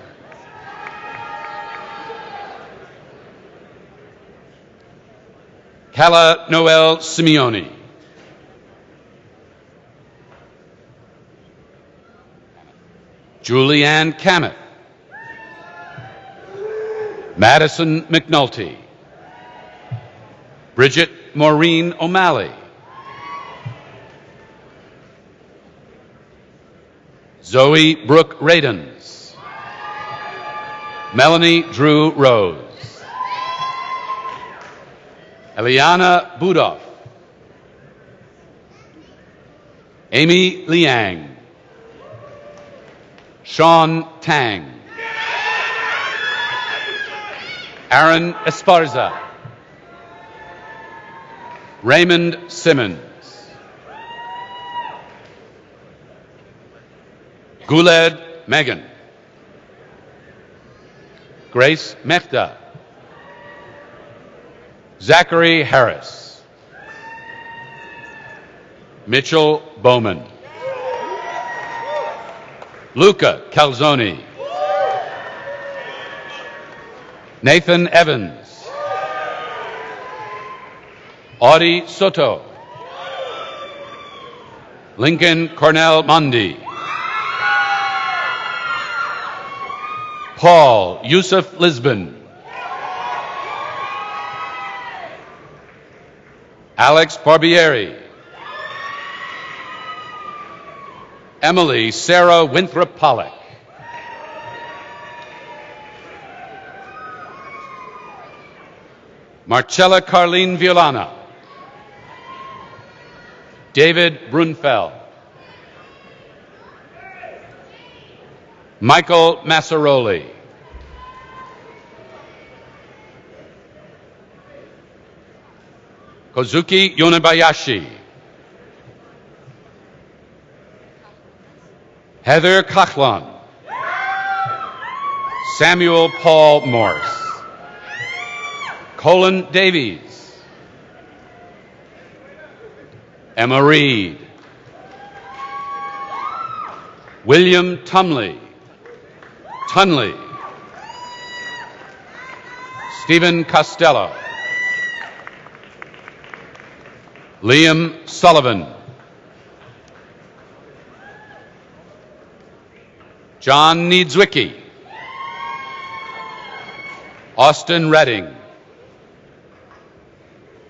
Calla Noel Simeone. Julianne Cammett. Madison McNulty. Bridget Maureen O'Malley. Zoe Brooke Radens. Melanie Drew Rose. Eliana Budoff. Amy Liang. Sean Tang. Aaron Esparza. Raymond Simmons. Guled Megan. Grace Mehta. Zachary Harris. Mitchell Bowman. Luca Calzoni. Nathan Evans. Audie Soto. Lincoln Cornell Mondi. Paul Yusuf Lisbon. Alex Barbieri. Emily Sarah Winthrop Pollock. Marcella Carlene Violana. David Brunfeld. Michael Massaroli. Kozuki Yonebayashi. Heather Kachlan. Samuel Paul Morse. Colin Davies. Emma Reed. William Tunley. Stephen Costello. Liam Sullivan. John Niedzwicki. Austin Redding.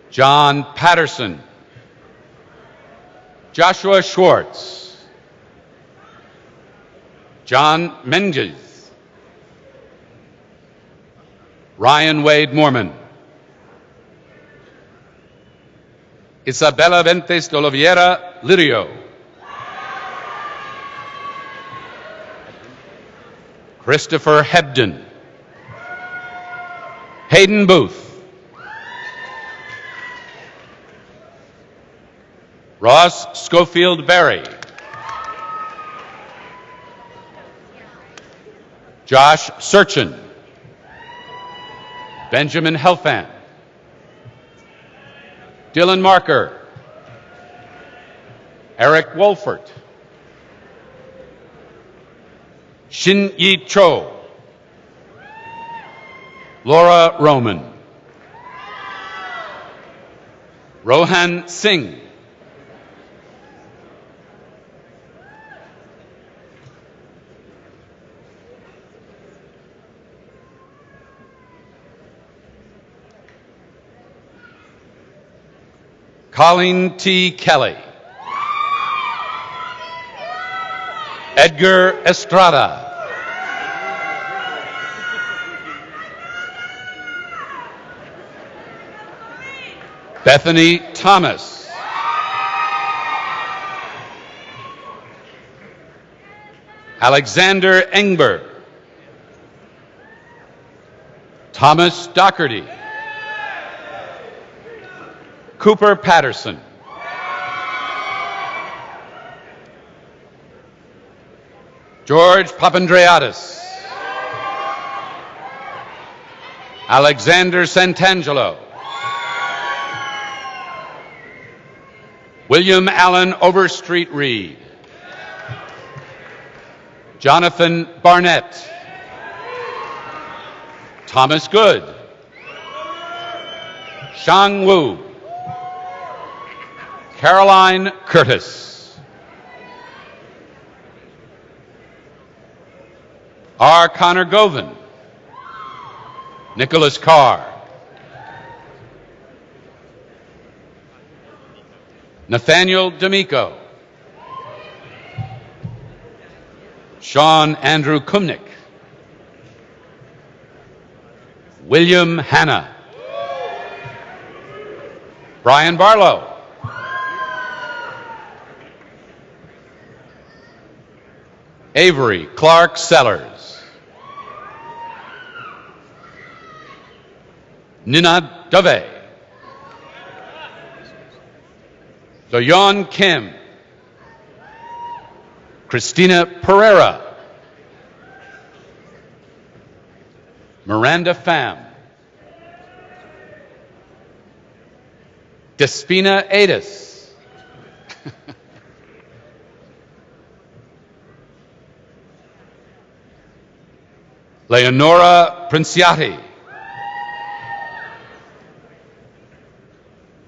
John Patterson. Joshua Schwartz. John Menges. Ryan Wade Mormon. Isabella Ventes de Oliveira Lirio. Christopher Hebden. Hayden Booth. Ross Schofield Berry. Josh Searchin. Benjamin Helfand. Dylan Marker. Eric Wolfert. Shin Yi Cho. Laura Roman. Rohan Singh. Colleen T. Kelly. Edgar Estrada. Bethany Thomas. Alexander Engberg. Thomas Doherty. Cooper Patterson. George Papandreoutis. Alexander Santangelo. William Allen Overstreet Reed. Jonathan Barnett. Thomas Good. Shang Wu. Caroline Curtis. R. Connor Govan. Nicholas Carr. Nathaniel D'Amico. Sean Andrew Kumnick. William Hanna. Brian Barlow. Avery Clark Sellers. Nina Dove. Doyon Kim. Christina Pereira. Miranda Pham. Despina Adis. Leonora Princiati.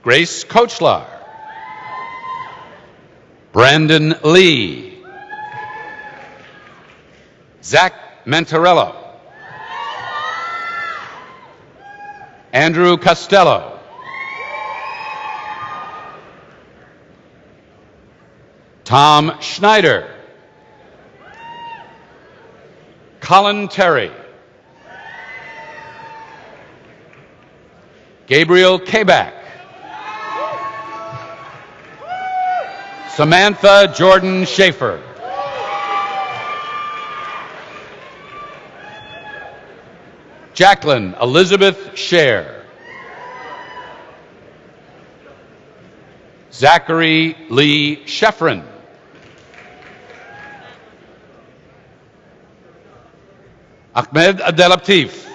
Grace Kochlar. Brandon Lee. Zach Mantarello. Andrew Costello. Tom Schneider. Colin Terry. Gabriel Kabak. Samantha Jordan Schaefer. Jacqueline Elizabeth Scher. Zachary Lee Sheffrin. Ahmed Abdelatif.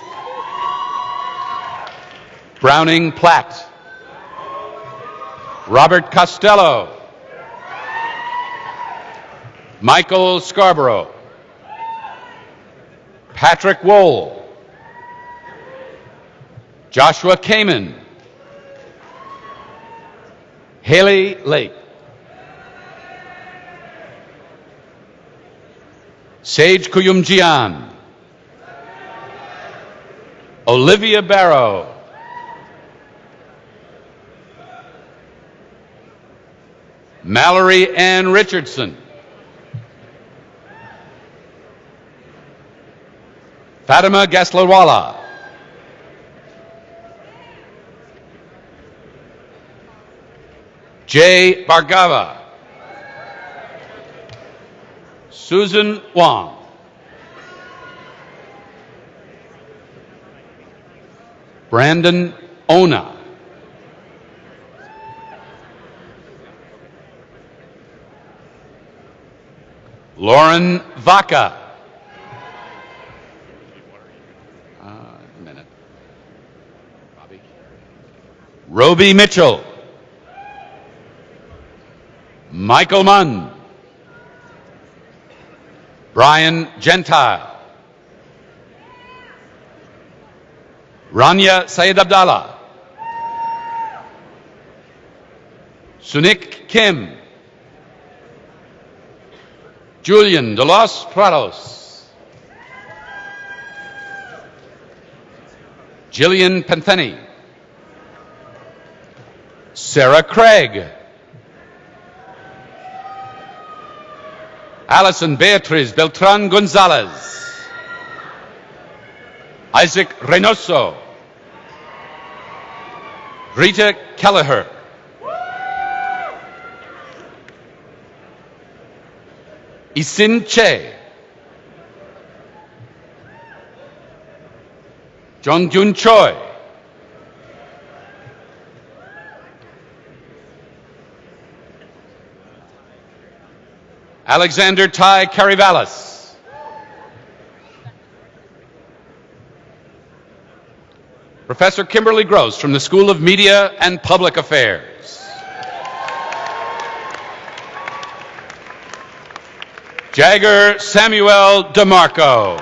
Browning Platt. Robert Costello. Michael Scarborough. Patrick Wohl. Joshua Kamen. Haley Lake. Sage Kuyumjian. Olivia Barrow. Mallory Ann Richardson. Fatima Gaslawala. Jay Bargava. Susan Wong. Brandon Ona. Lauren Vaca. A minute. Robbie. Roby Mitchell. Michael Munn. Brian Gentile. Rania Sayed Abdallah. Sunik Kim. Julian de los Prados. Jillian Pentheny. Sarah Craig. Alison Beatriz Beltran Gonzalez. Isaac Reynoso. Rita Kelleher. Isin Che. Jongjun Choi. Alexander Tai Carivalis. Professor Kimberly Gross from the School of Media and Public Affairs. Jagger Samuel DeMarco.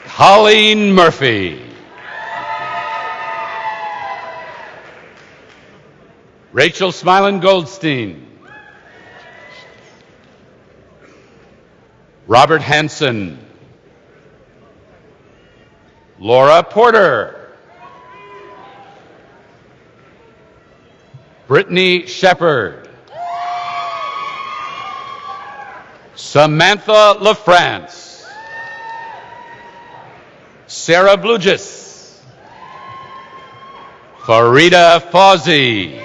Colleen Murphy. Rachel Smilin Goldstein. Robert Hansen. Laura Porter. Brittany Shepard. Samantha LaFrance. Sarah Blugis. Farida Fawzi.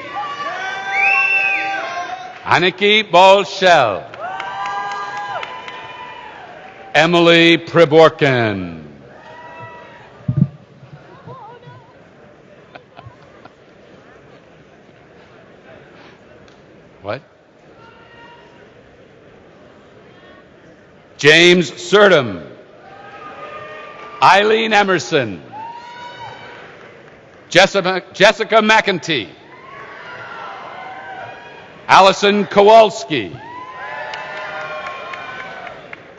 Aniki Bolshel. Emily Priborkin. What? James Surdam. Eileen Emerson. Jessica McEntee. Allison Kowalski.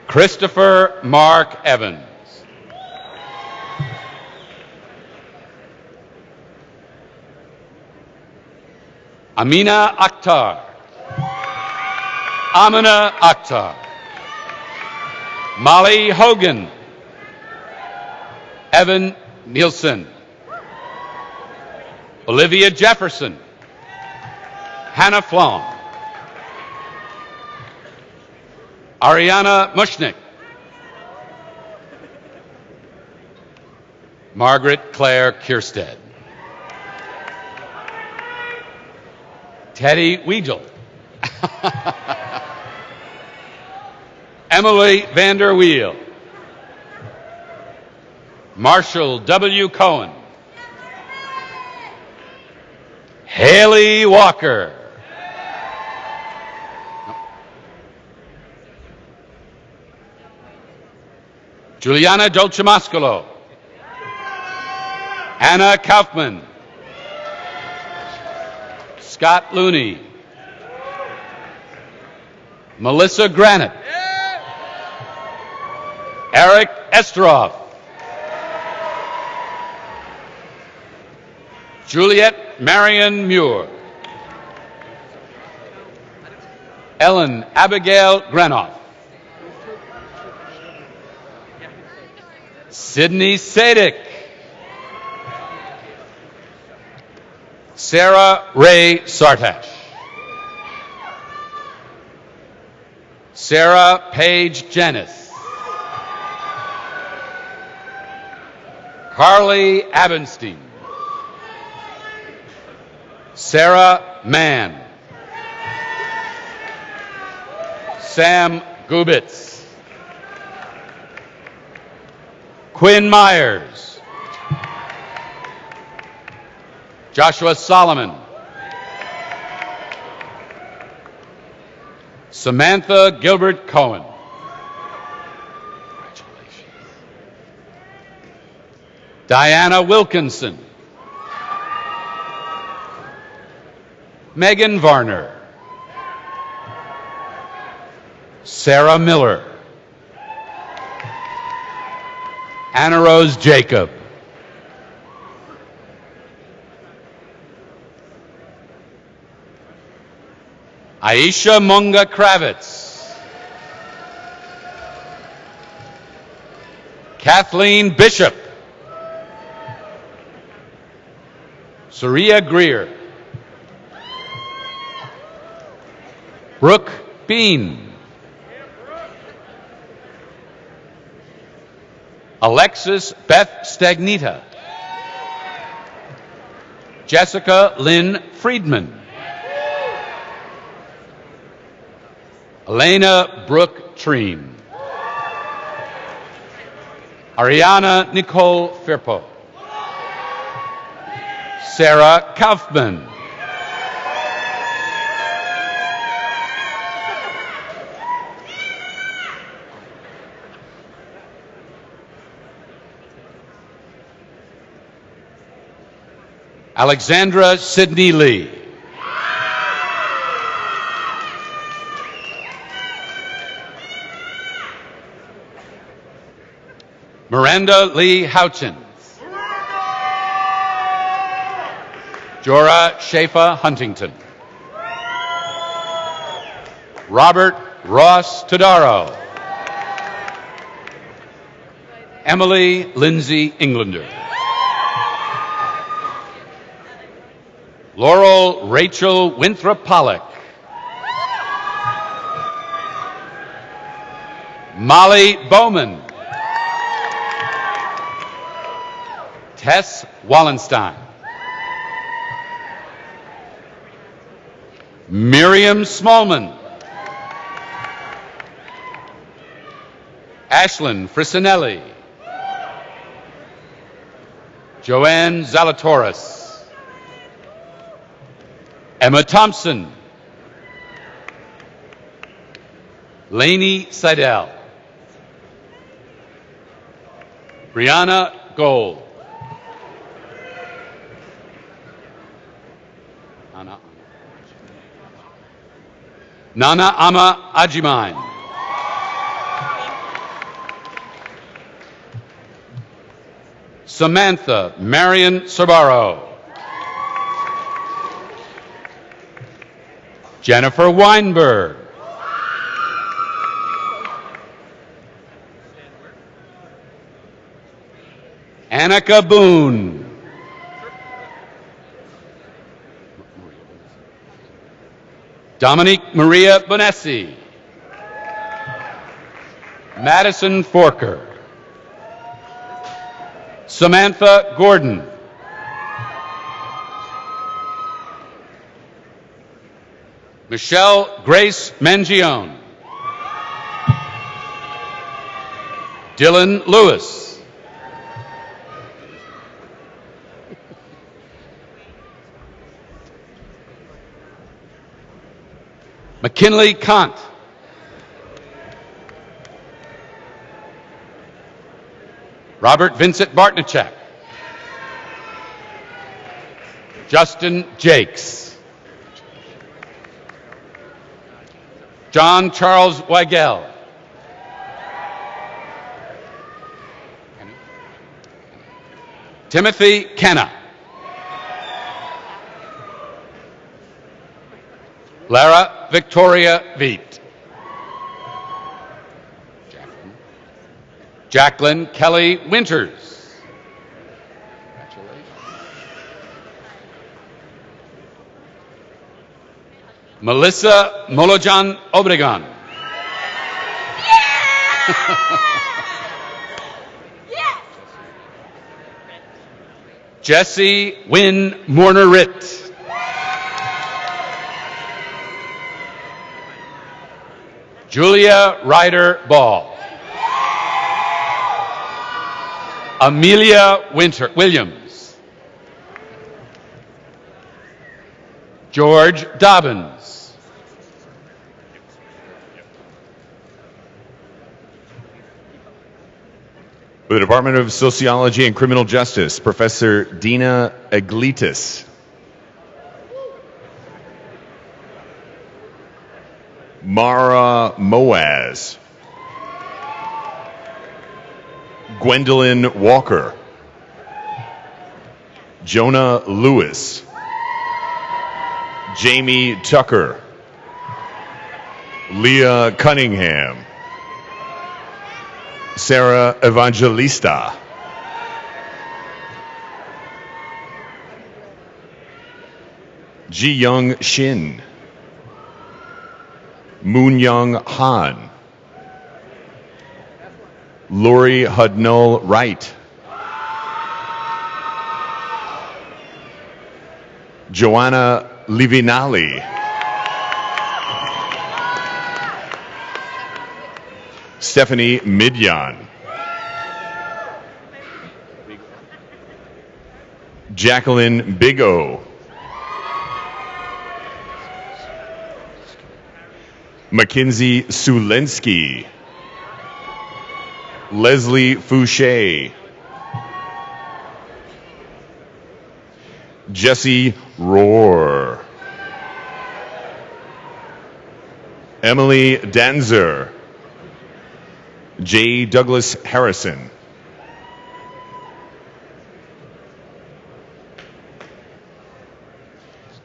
Christopher Mark Evans. Amina Akhtar. Amina Akhtar. Molly Hogan. Evan Nielsen. Olivia Jefferson. Hannah Flom. Ariana Mushnick. Margaret Claire Kierstead. Teddy Weigel. Emily Vander Weel. Marshall W. Cohen. Haley Walker. Juliana Dolcemascolo. Anna Kaufman. Scott Looney. Melissa Granite. Eric Estroff. Juliet Marion Muir. Ellen Abigail Grenoff. Sydney Sadik. Sarah Ray Sartash. Sarah Paige Janis. Carly Abenstein. Sarah Mann. Sam Gubitz. Quinn Myers. Joshua Solomon. Samantha Gilbert Cohen. Congratulations. Diana Wilkinson. Megan Varner. Sarah Miller. Anna Rose Jacob. Aisha Munga Kravitz. Kathleen Bishop. Saria Greer. Brooke Bean. Alexis Beth Stagnita. Jessica Lynn Friedman. Elena Brooke Treen. Ariana Nicole Firpo. Sarah Kaufman. Alexandra Sidney Lee. Miranda Lee Houchins. Jorah Shafa Huntington. Robert Ross Todaro. Emily Lindsay Englander. Laurel Rachel Winthrop Pollock. Molly Bowman. Tess Wallenstein. Miriam Smallman. Ashlyn Frisinelli. Joanne Zalatoris. Emma Thompson. Lainey Seidel. Brianna Gold. Nana Ama Ajiman. Samantha Marion Sabaro. Jennifer Weinberg. Annika Boone. Dominique Maria Bonessi. Madison Forker. Samantha Gordon. Michelle Grace Mangione. Dylan Lewis. McKinley Kant. Robert Vincent Bartnichek. Justin Jakes. John Charles Weigel. Timothy Kenna. Lara Victoria Veet. Jacqueline Kelly Winters. Congratulations. Melissa Molojan Obregon. Jesse Wynn Morner-Ritt. Julia Ryder Ball. Amelia Williams. George Dobbins. For the Department of Sociology and Criminal Justice, Professor Dina Aglitis. Mara Moaz. Gwendolyn Walker. Jonah Lewis. Jamie Tucker. Leah Cunningham. Sarah Evangelista. Ji Young Shin. Moon Young Han. Lori Hudnull Wright. Joanna Livinali. Stephanie Midyan. Jacqueline Big O. Mackenzie Sulenski. Leslie Fouché. Jesse Rohr. Emily Danzer. J. Douglas Harrison.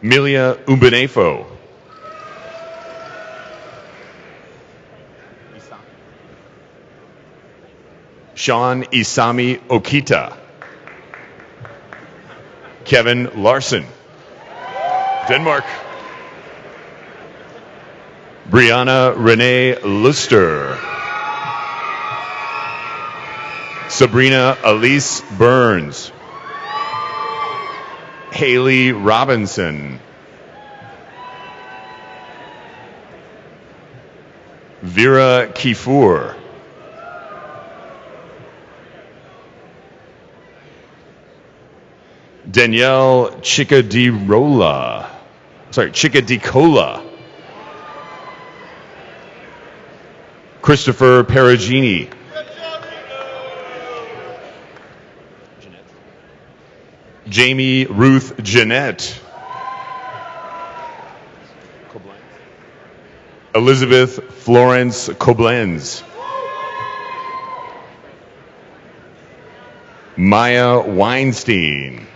Milia Umbenefo. Sean Isami Okita. Kevin Larson. Denmark. Brianna Renee Luster. Sabrina Elise Burns. Haley Robinson. Vera Kifur. Danielle Chickadicola. Christopher Perugini. Jamie Ruth Jeanette. Elizabeth Florence Koblenz. Maya Weinstein.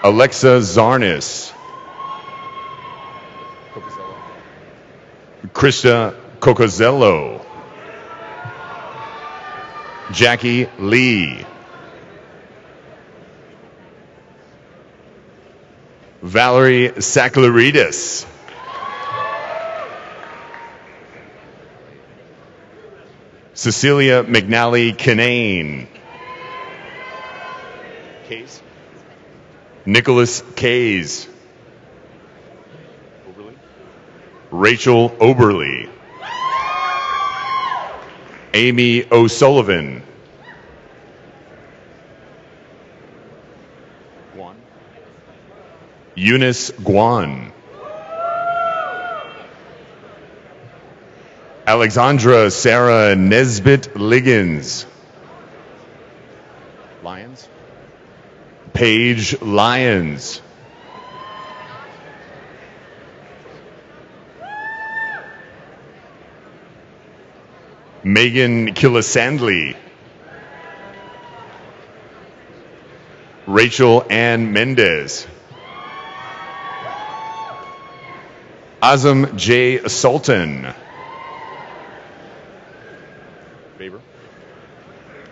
Alexa Zarnis. Krista Cocozello. Jackie Lee. Valerie Saklaridis. Cecilia McNally Kinane. Case. Nicholas Kays. Rachel Oberly. Amy O'Sullivan. Eunice Guan. Alexandra Sarah Nesbitt Liggins. Lyons. Paige Lyons. Megan Killisandley. Rachel Ann Mendez. Azam J. Sultan. Baber.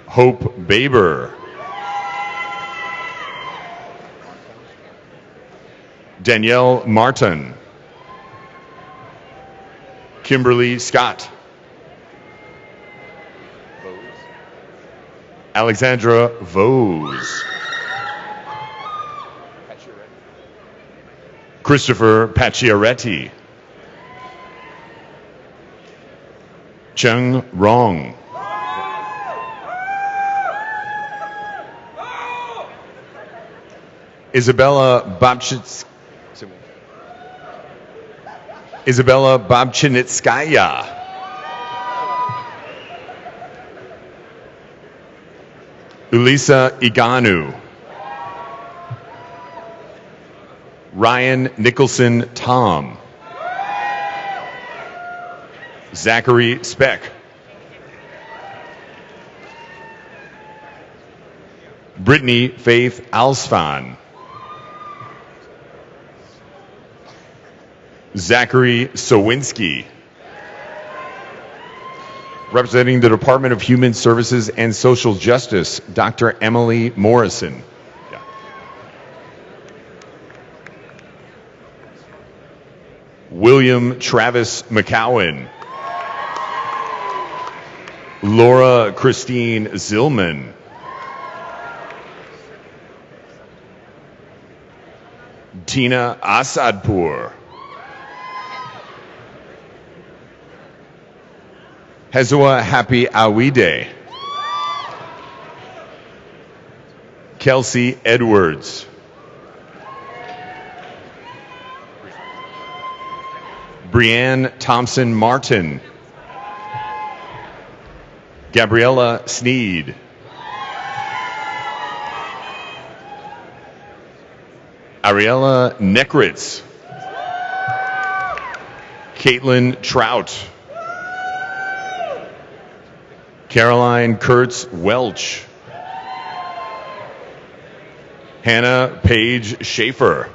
Hope Baber. Danielle Martin. Kimberly Scott. Alexandra Vose. Christopher Pacciaretti. Cheng Rong. Isabella Babchinitskaya. Ulisa Iganu. Ryan Nicholson Tom. Zachary Speck. Brittany Faith Alsfan. Zachary Sowinski. Representing the Department of Human Services and Social Justice, Dr. Emily Morrison. William Travis McCowan. Laura Christine Zillman. Tina Asadpour. Hezwa Happy Awide. Kelsey Edwards. Brianne Thompson Martin. Gabriella Sneed. Ariella Nekritz. Caitlin Trout. Caroline Kurtz Welch. Hannah Paige Schaefer.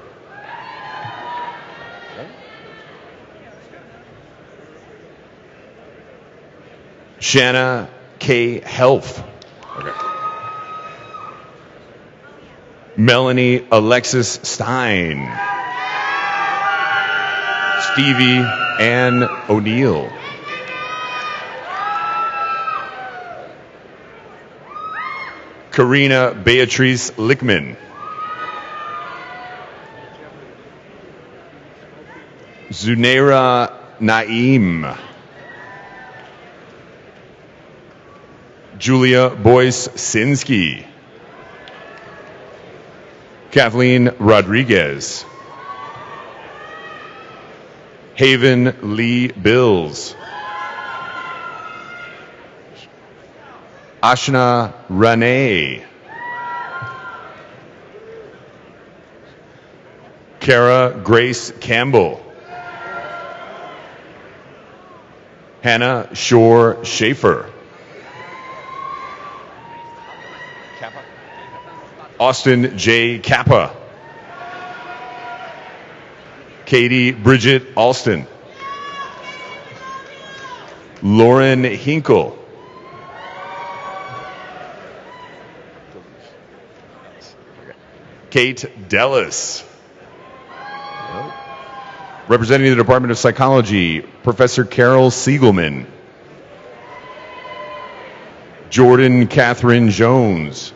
Shanna K. Helf. Okay. Melanie Alexis Stein. Stevie Ann O'Neill. Karina Beatrice Lickman. Zunaira Naim. Julia Boyce Sinsky. Kathleen Rodriguez. Haven Lee Bills. Ashna Renee. Kara Grace Campbell. Hannah Shore Schaefer. Austin J. Kappa. Katie Bridget Alston. Lauren Hinkle. Kate Dellis. Representing the Department of Psychology, Professor Carol Siegelman. Jordan Catherine Jones.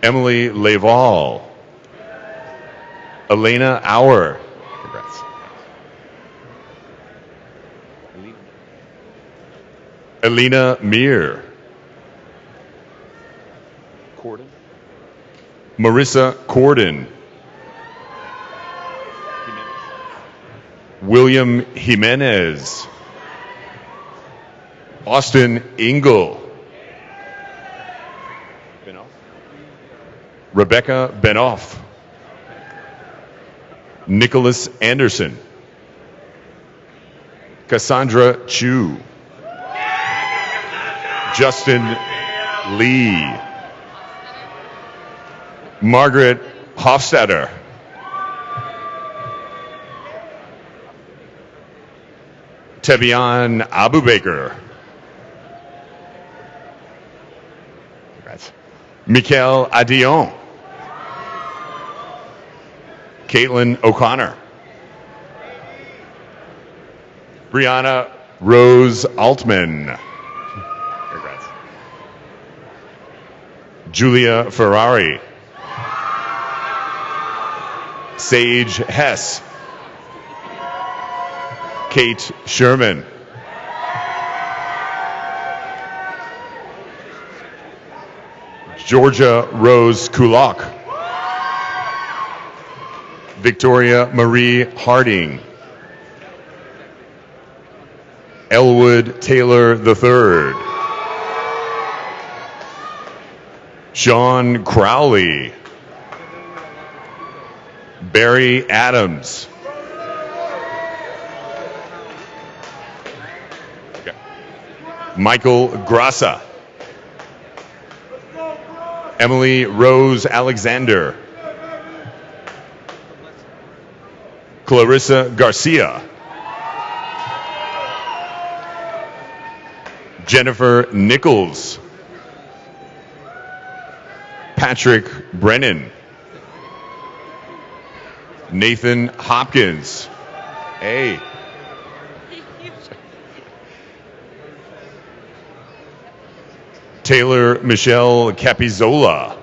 Emily Laval. Elena Auer. Congrats. Elena Meir. Corden. Marissa Corden. William Jimenez. Austin Engel. Rebecca Benoff. Nicholas Anderson. Cassandra Chu. Justin Lee. Margaret Hofstadter. Tebian Abubaker. Mikel Adion. Caitlin O'Connor. Brianna Rose Altman. Congrats. Julia Ferrari. Sage Hess. Kate Sherman. Georgia Rose Kulak. Victoria Marie Harding. Elwood Taylor III. Sean Crowley. Barry Adams. Okay. Michael Grassa. Emily Rose Alexander. Clarissa Garcia. Jennifer Nichols. Patrick Brennan. Nathan Hopkins. Hey. Taylor Michelle Capizola.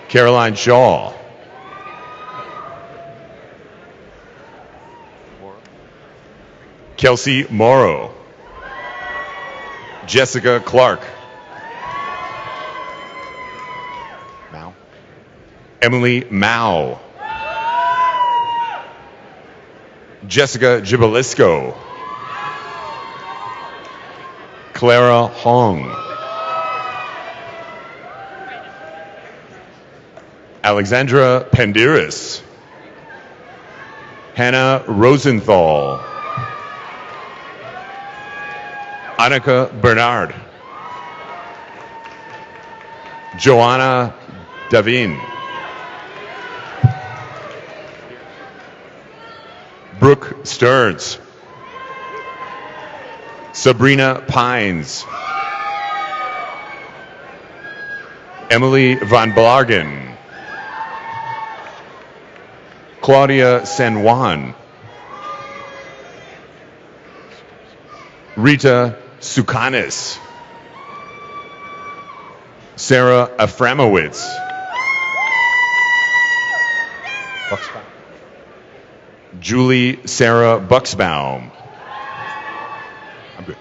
Caroline Shaw. Kelsey Morrow. Jessica Clark. Mao. Emily Mao. Jessica Gibalisco. Clara Hong. Alexandra Pendiris. Hannah Rosenthal. Annika Bernard. Joanna Davin. Brooke Stearns. Sabrina Pines. Emily Van Blargen. Claudia San Juan. Rita Sukanis. Sarah Aframowitz. Julie Sarah Buxbaum. I'm good.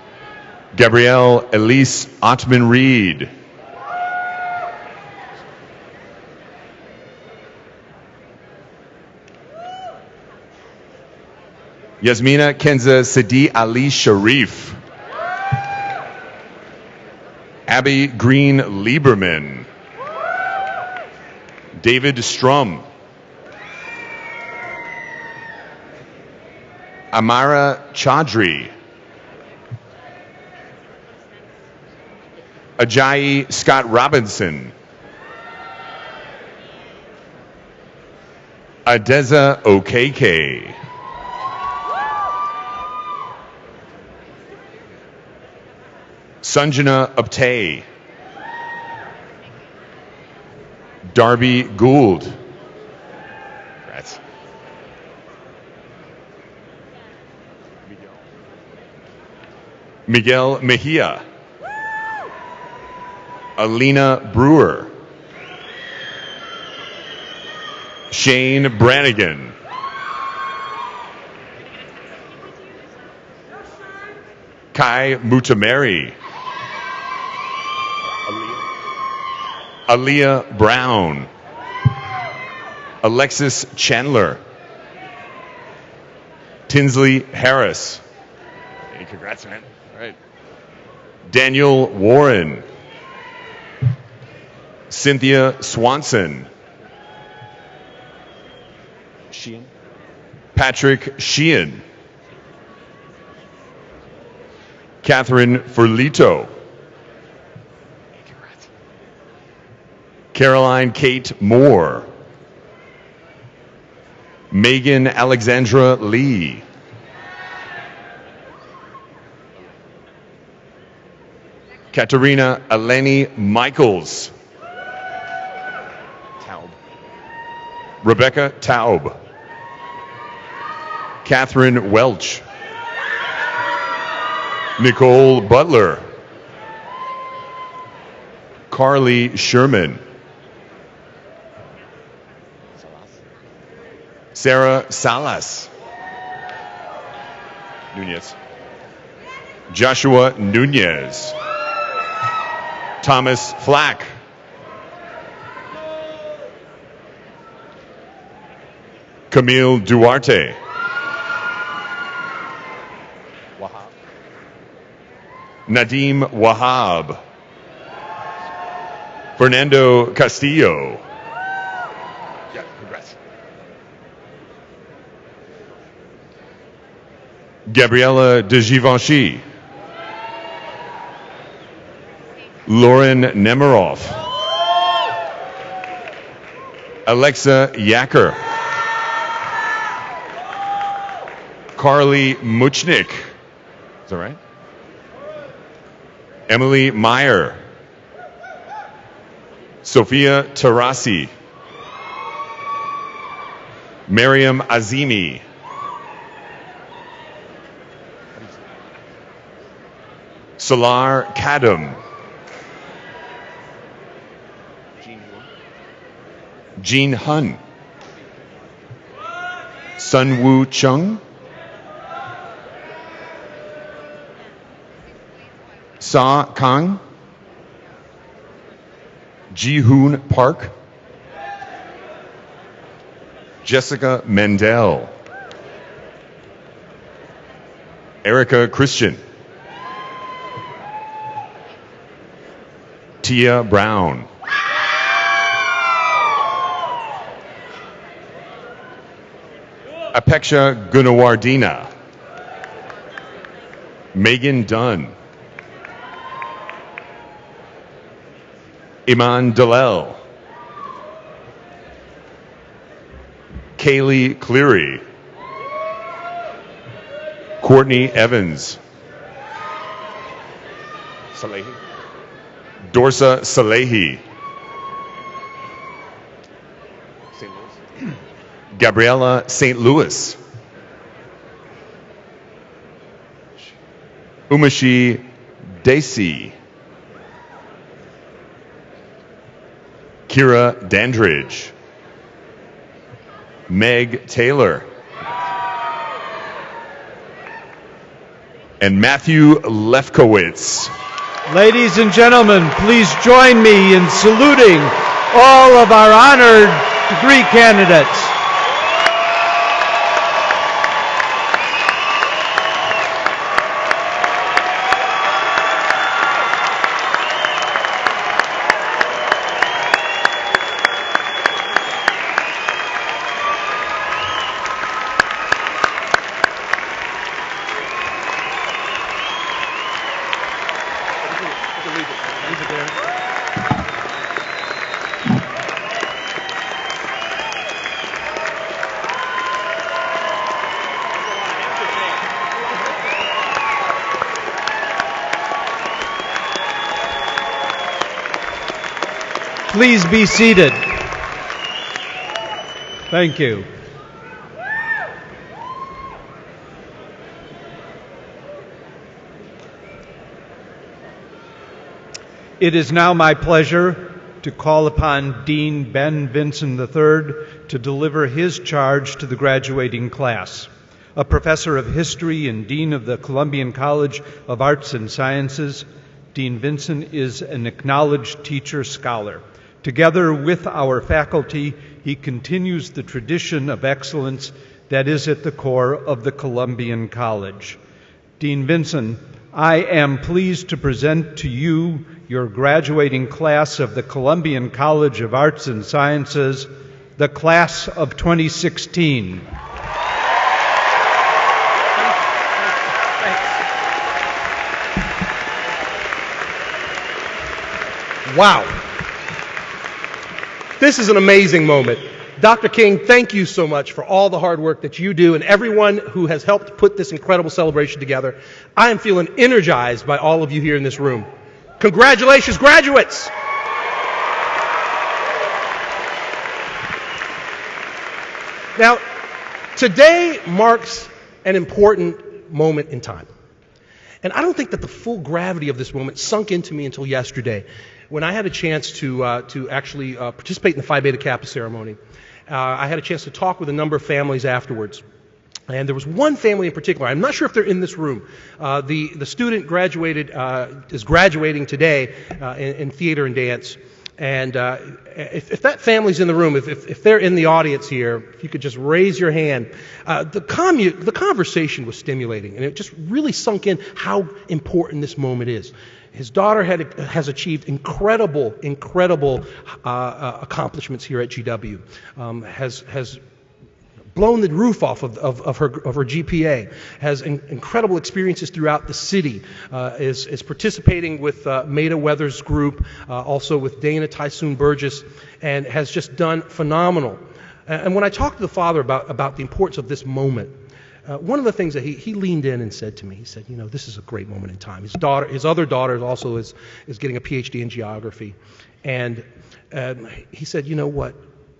Gabrielle Elise Ottman-Reed. Yasmina Kenza Sidi Ali Sharif. Abby Green Lieberman. David Strum. Amara Chaudhry. Ajayi Scott Robinson. Adeza Okeke. Sanjana Apte. Darby Gould. Congrats. Miguel Mejia. Alina Brewer. Shane Brannigan. Kai Mutameri. Aaliyah Brown. Alexis Chandler. Tinsley Harris. Hey, congrats, man. All right. Daniel Warren. Cynthia Swanson. Sheehan. Patrick Sheehan. Catherine Furlito. Caroline Kate Moore. Megan Alexandra Lee. Katerina Eleni Michaels. Taub. Rebecca Taub. Catherine Welch. Nicole Butler. Carly Sherman. Sarah Salas. Nunez. Joshua Nunez. Thomas Flack. Camille Duarte. Nadim Wahab. Fernando Castillo. Yeah, congrats. Gabriella de Givenchy. Lauren Nemiroff. Alexa Yacker. Carly Muchnick. Is that right? Emily Meyer. Sophia Tarasi. Mariam Azimi. Salar Kadam. Jean Hun. Sun Woo Chung. Sa Kang. Ji-hoon Park. Jessica Mendel. Erica Christian. Tia Brown. Apeksha Gunawardena. Megan Dunn. Iman Dalel. Kaylee Cleary. Courtney Evans. Salehi. Dorsa Salehi. St. Louis. Gabriella St. Louis. Umashi Desi. Kira Dandridge. Meg Taylor. And Matthew Lefkowitz. Ladies and gentlemen, please join me in saluting all of our honored degree candidates. Please be seated. Thank you. It is now my pleasure to call upon Dean Ben Vinson III to deliver his charge to the graduating class. A professor of history and dean of the Columbian College of Arts and Sciences, Dean Vinson is an acknowledged teacher scholar. Together with our faculty, he continues the tradition of excellence that is at the core of the Columbian College. Dean Vinson, I am pleased to present to you your graduating class of the Columbian College of Arts and Sciences, the class of 2016. Wow. This is an amazing moment. Dr. King, thank you so much for all the hard work that you do and everyone who has helped put this incredible celebration together. I am feeling energized by all of you here in this room. Congratulations, graduates! Now, today marks an important moment in time. And I don't think that the full gravity of this moment sunk into me until yesterday, when I had a chance to actually participate in the Phi Beta Kappa ceremony. I had a chance to talk with a number of families afterwards. And there was one family in particular. I'm not sure if they're in this room. The student is graduating today in theater and dance. And if that family's in the room, if they're in the audience here, if you could just raise your hand. The conversation was stimulating, and it just really sunk in how important this moment is. His daughter has achieved incredible accomplishments here at GW. Has blown the roof off of her GPA, has incredible experiences throughout the city, is participating with Maida Weathers' group, also with Dana Tysoon Burgess, and has just done phenomenal. And when I talked to the father about the importance of this moment, one of the things that he leaned in and said to me, he said, this is a great moment in time. His other daughter also is getting a PhD in geography. And he said,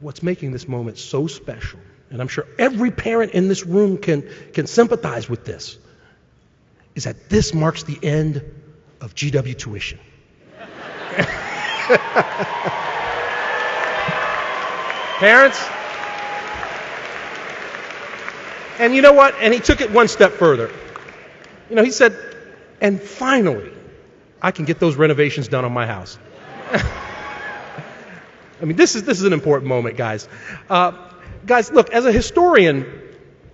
what's making this moment so special, and I'm sure every parent in this room can sympathize with this, is that this marks the end of GW tuition. Parents? And you know what? And he took it one step further. He said, and finally, I can get those renovations done on my house. I mean, this is an important moment, guys. Guys, look, as a historian,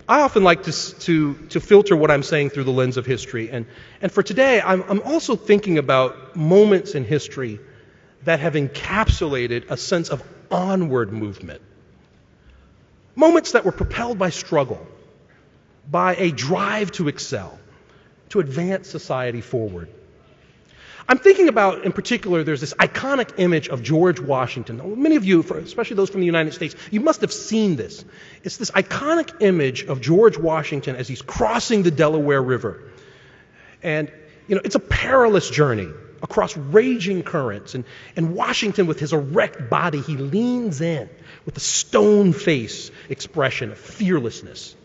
I often like to filter what I'm saying through the lens of history. And for today, I'm also thinking about moments in history that have encapsulated a sense of onward movement. Moments that were propelled by struggle, by a drive to excel, to advance society forward. I'm thinking about, in particular, there's this iconic image of George Washington. Many of you, especially those from the United States, you must have seen this. It's this iconic image of George Washington as he's crossing the Delaware River. And, it's a perilous journey across raging currents. And Washington, with his erect body, he leans in with a stone face expression of fearlessness.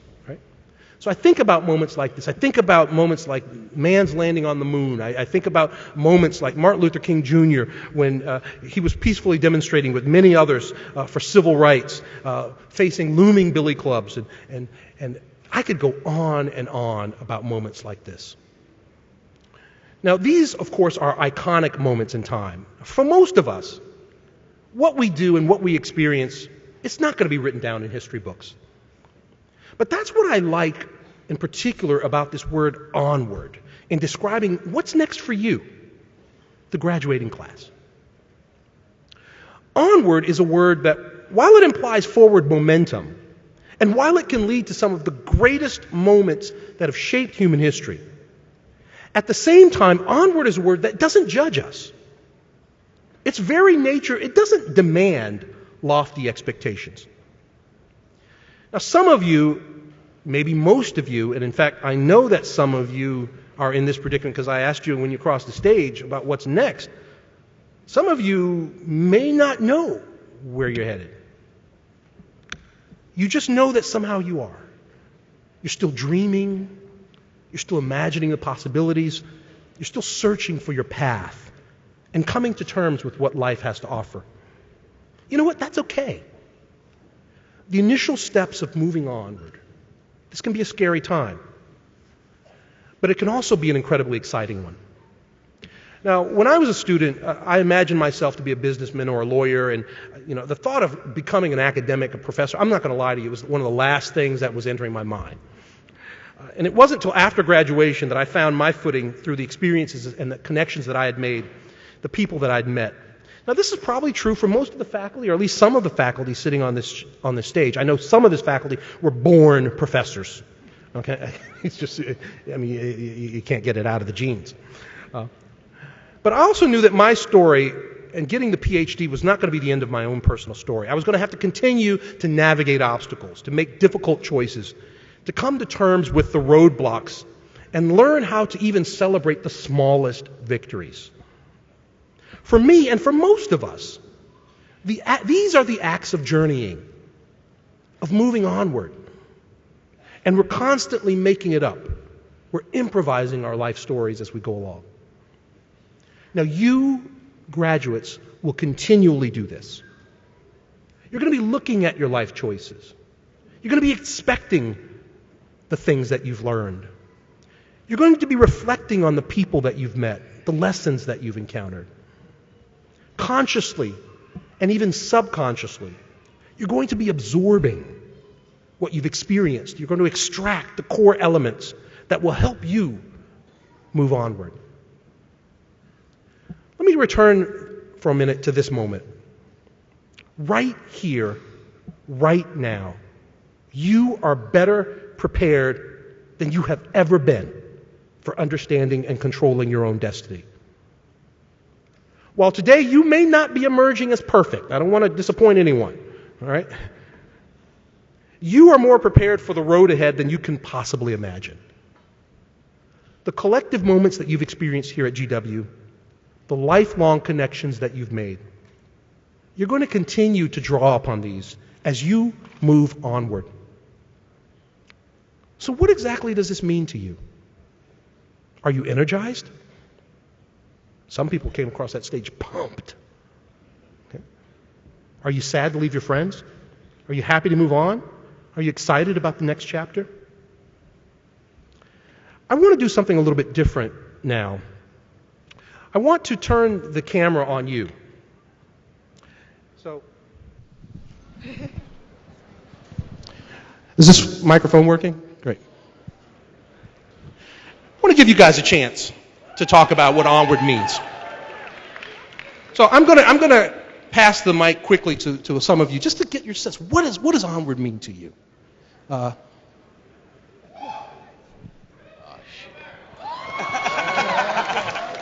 So I think about moments like this. I think about moments like man's landing on the moon. I think about moments like Martin Luther King Jr. when he was peacefully demonstrating with many others for civil rights, facing looming billy clubs. And I could go on and on about moments like this. Now, these, of course, are iconic moments in time. For most of us, what we do and what we experience, it's not going to be written down in history books. But that's what I like in particular about this word onward in describing what's next for you, the graduating class. Onward is a word that, while it implies forward momentum, and while it can lead to some of the greatest moments that have shaped human history, at the same time, onward is a word that doesn't judge us. Its very nature, it doesn't demand lofty expectations. Now, some of you, maybe most of you, and in fact, I know that some of you are in this predicament because I asked you when you crossed the stage about what's next. Some of you may not know where you're headed. You just know that somehow you are. You're still dreaming. You're still imagining the possibilities. You're still searching for your path and coming to terms with what life has to offer. You know what? That's okay. The initial steps of moving onward, this can be a scary time, but it can also be an incredibly exciting one. Now, when I was a student, I imagined myself to be a businessman or a lawyer, and the thought of becoming an academic, a professor, I'm not going to lie to you, it was one of the last things that was entering my mind. And it wasn't until after graduation that I found my footing through the experiences and the connections that I had made, the people that I'd met. Now, this is probably true for most of the faculty, or at least some of the faculty sitting on this stage. I know some of this faculty were born professors. Okay, it's just, you can't get it out of the genes. But I also knew that my story and getting the PhD was not going to be the end of my own personal story. I was going to have to continue to navigate obstacles, to make difficult choices, to come to terms with the roadblocks, and learn how to even celebrate the smallest victories. For me, and for most of us, these are the acts of journeying, of moving onward. And we're constantly making it up. We're improvising our life stories as we go along. Now, you graduates will continually do this. You're going to be looking at your life choices. You're going to be expecting the things that you've learned. You're going to be reflecting on the people that you've met, the lessons that you've encountered. Consciously and even subconsciously, you're going to be absorbing what you've experienced. You're going to extract the core elements that will help you move onward. Let me return for a minute to this moment. Right here, right now, you are better prepared than you have ever been for understanding and controlling your own destiny. While today you may not be emerging as perfect, I don't want to disappoint anyone, all right? You are more prepared for the road ahead than you can possibly imagine. The collective moments that you've experienced here at GW, the lifelong connections that you've made, you're going to continue to draw upon these as you move onward. So what exactly does this mean to you? Are you energized? Some people came across that stage pumped. Okay. Are you sad to leave your friends? Are you happy to move on? Are you excited about the next chapter? I want to do something a little bit different now. I want to turn the camera on you. So, is this microphone working? Great. I want to give you guys a chance to talk about what onward means. So I'm gonna pass the mic quickly to some of you just to get your sense. What does onward mean to you?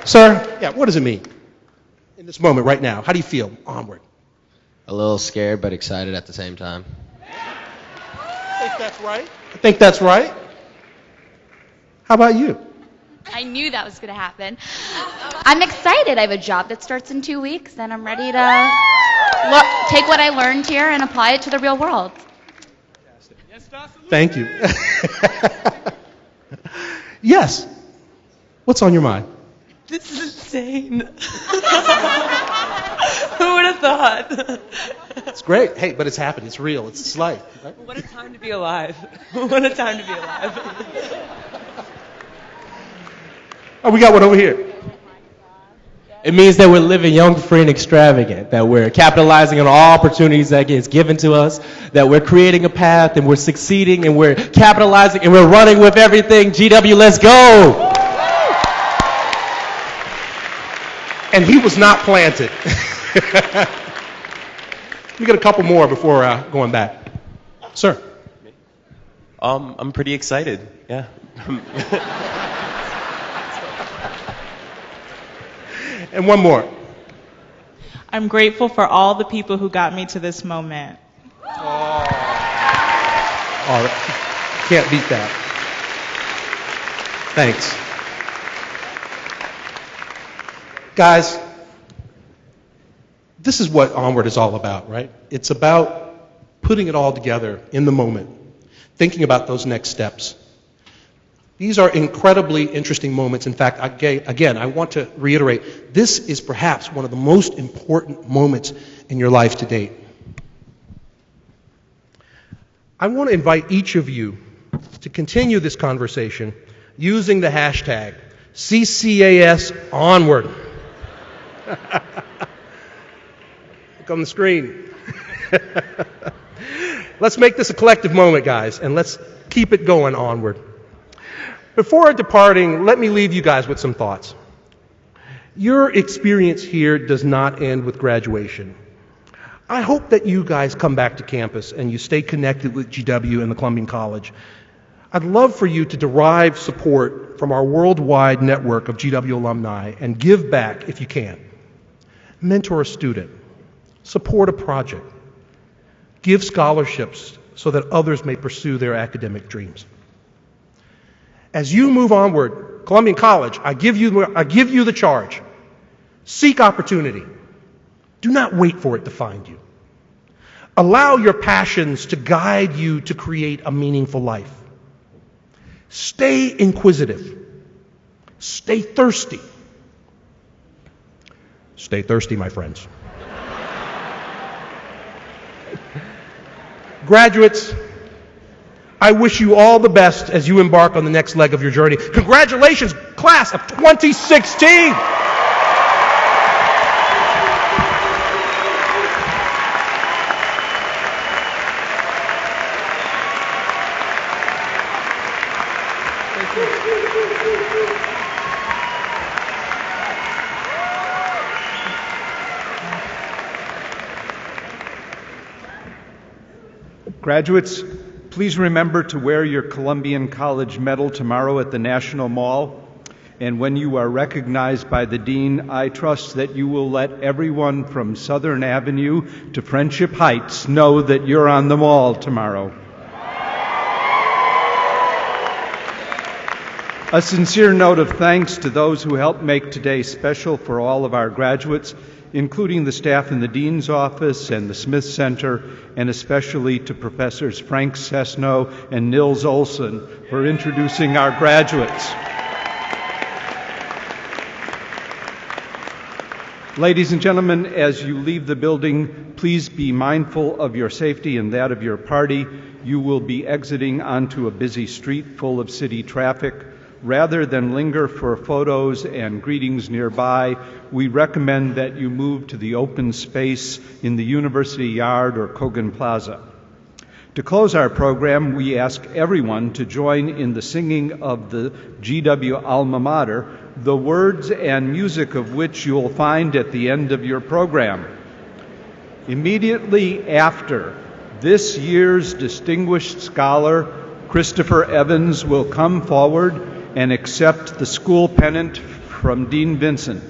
Sir, yeah, what does it mean in this moment right now? How do you feel onward? A little scared but excited at the same time. I think that's right. I think that's right. How about you? I knew that was going to happen. I'm excited. I have a job that starts in 2 weeks, and I'm ready to take what I learned here and apply it to the real world. Thank you. Yes. What's on your mind? This is insane. Who would have thought? It's great. Hey, but it's happened. It's real. It's life. Right? What a time to be alive. What a time to be alive. Oh, we got one over here. It means that we're living young, free, and extravagant, that we're capitalizing on all opportunities that gets given to us, that we're creating a path, and we're succeeding, and we're capitalizing, and we're running with everything. GW, let's go! And he was not planted. We got a couple more before going back. Sir. I'm pretty excited, yeah. And one more. I'm grateful for all the people who got me to this moment. All right. Can't beat that. Thanks. Guys, this is what Onward is all about, right? It's about putting it all together in the moment, thinking about those next steps. These are incredibly interesting moments. In fact, again, I want to reiterate, this is perhaps one of the most important moments in your life to date. I want to invite each of you to continue this conversation using the hashtag CCAS Onward. Look on the screen. Let's make this a collective moment, guys, and let's keep it going onward. Before departing, let me leave you guys with some thoughts. Your experience here does not end with graduation. I hope that you guys come back to campus and you stay connected with GW and the Columbian College. I'd love for you to derive support from our worldwide network of GW alumni and give back if you can. Mentor a student. Support a project. Give scholarships so that others may pursue their academic dreams. As you move onward, Columbian College, I give you the charge. Seek opportunity. Do not wait for it to find you. Allow your passions to guide you to create a meaningful life. Stay inquisitive. Stay thirsty. Stay thirsty, my friends. Graduates, I wish you all the best as you embark on the next leg of your journey. Congratulations, class of 2016! Graduates, please remember to wear your Columbian College medal tomorrow at the National Mall. And when you are recognized by the Dean, I trust that you will let everyone from Southern Avenue to Friendship Heights know that you're on the Mall tomorrow. A sincere note of thanks to those who helped make today special for all of our graduates, including the staff in the Dean's office and the Smith Center, and especially to Professors Frank Cessno and Nils Olson for introducing our graduates. Ladies and gentlemen, as you leave the building, please be mindful of your safety and that of your party. You will be exiting onto a busy street full of city traffic. Rather than linger for photos and greetings nearby, we recommend that you move to the open space in the University Yard or Kogan Plaza. To close our program, we ask everyone to join in the singing of the GW Alma Mater, the words and music of which you'll find at the end of your program. Immediately after, this year's distinguished scholar, Christopher Evans, will come forward and accept the school pennant from Dean Vinson.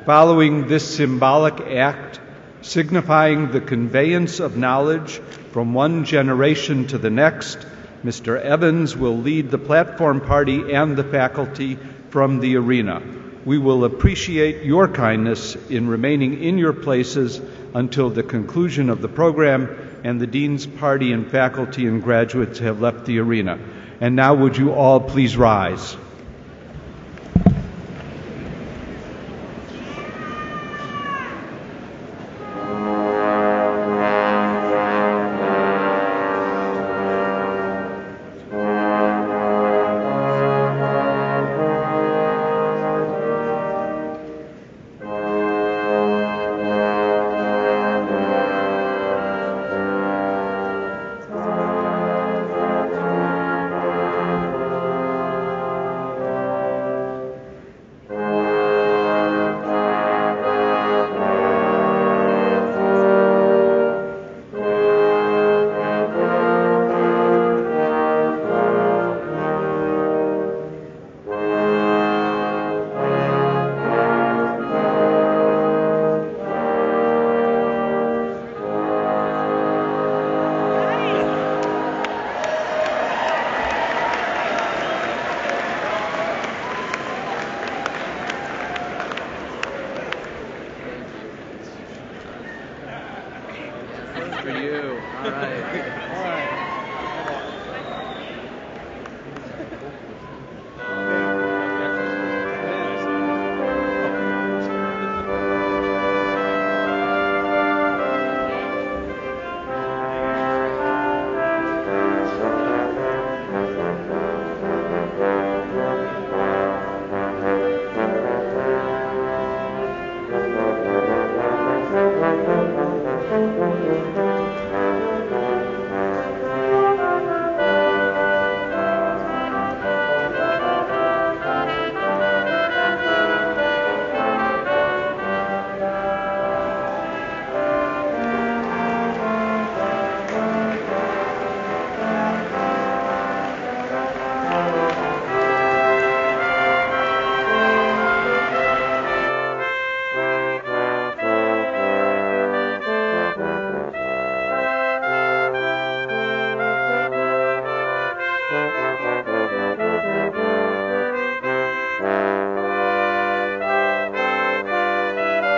Following this symbolic act, signifying the conveyance of knowledge from one generation to the next, Mr. Evans will lead the platform party and the faculty from the arena. We will appreciate your kindness in remaining in your places until the conclusion of the program and the Dean's party and faculty and graduates have left the arena. And now would you all please rise. For you. All right.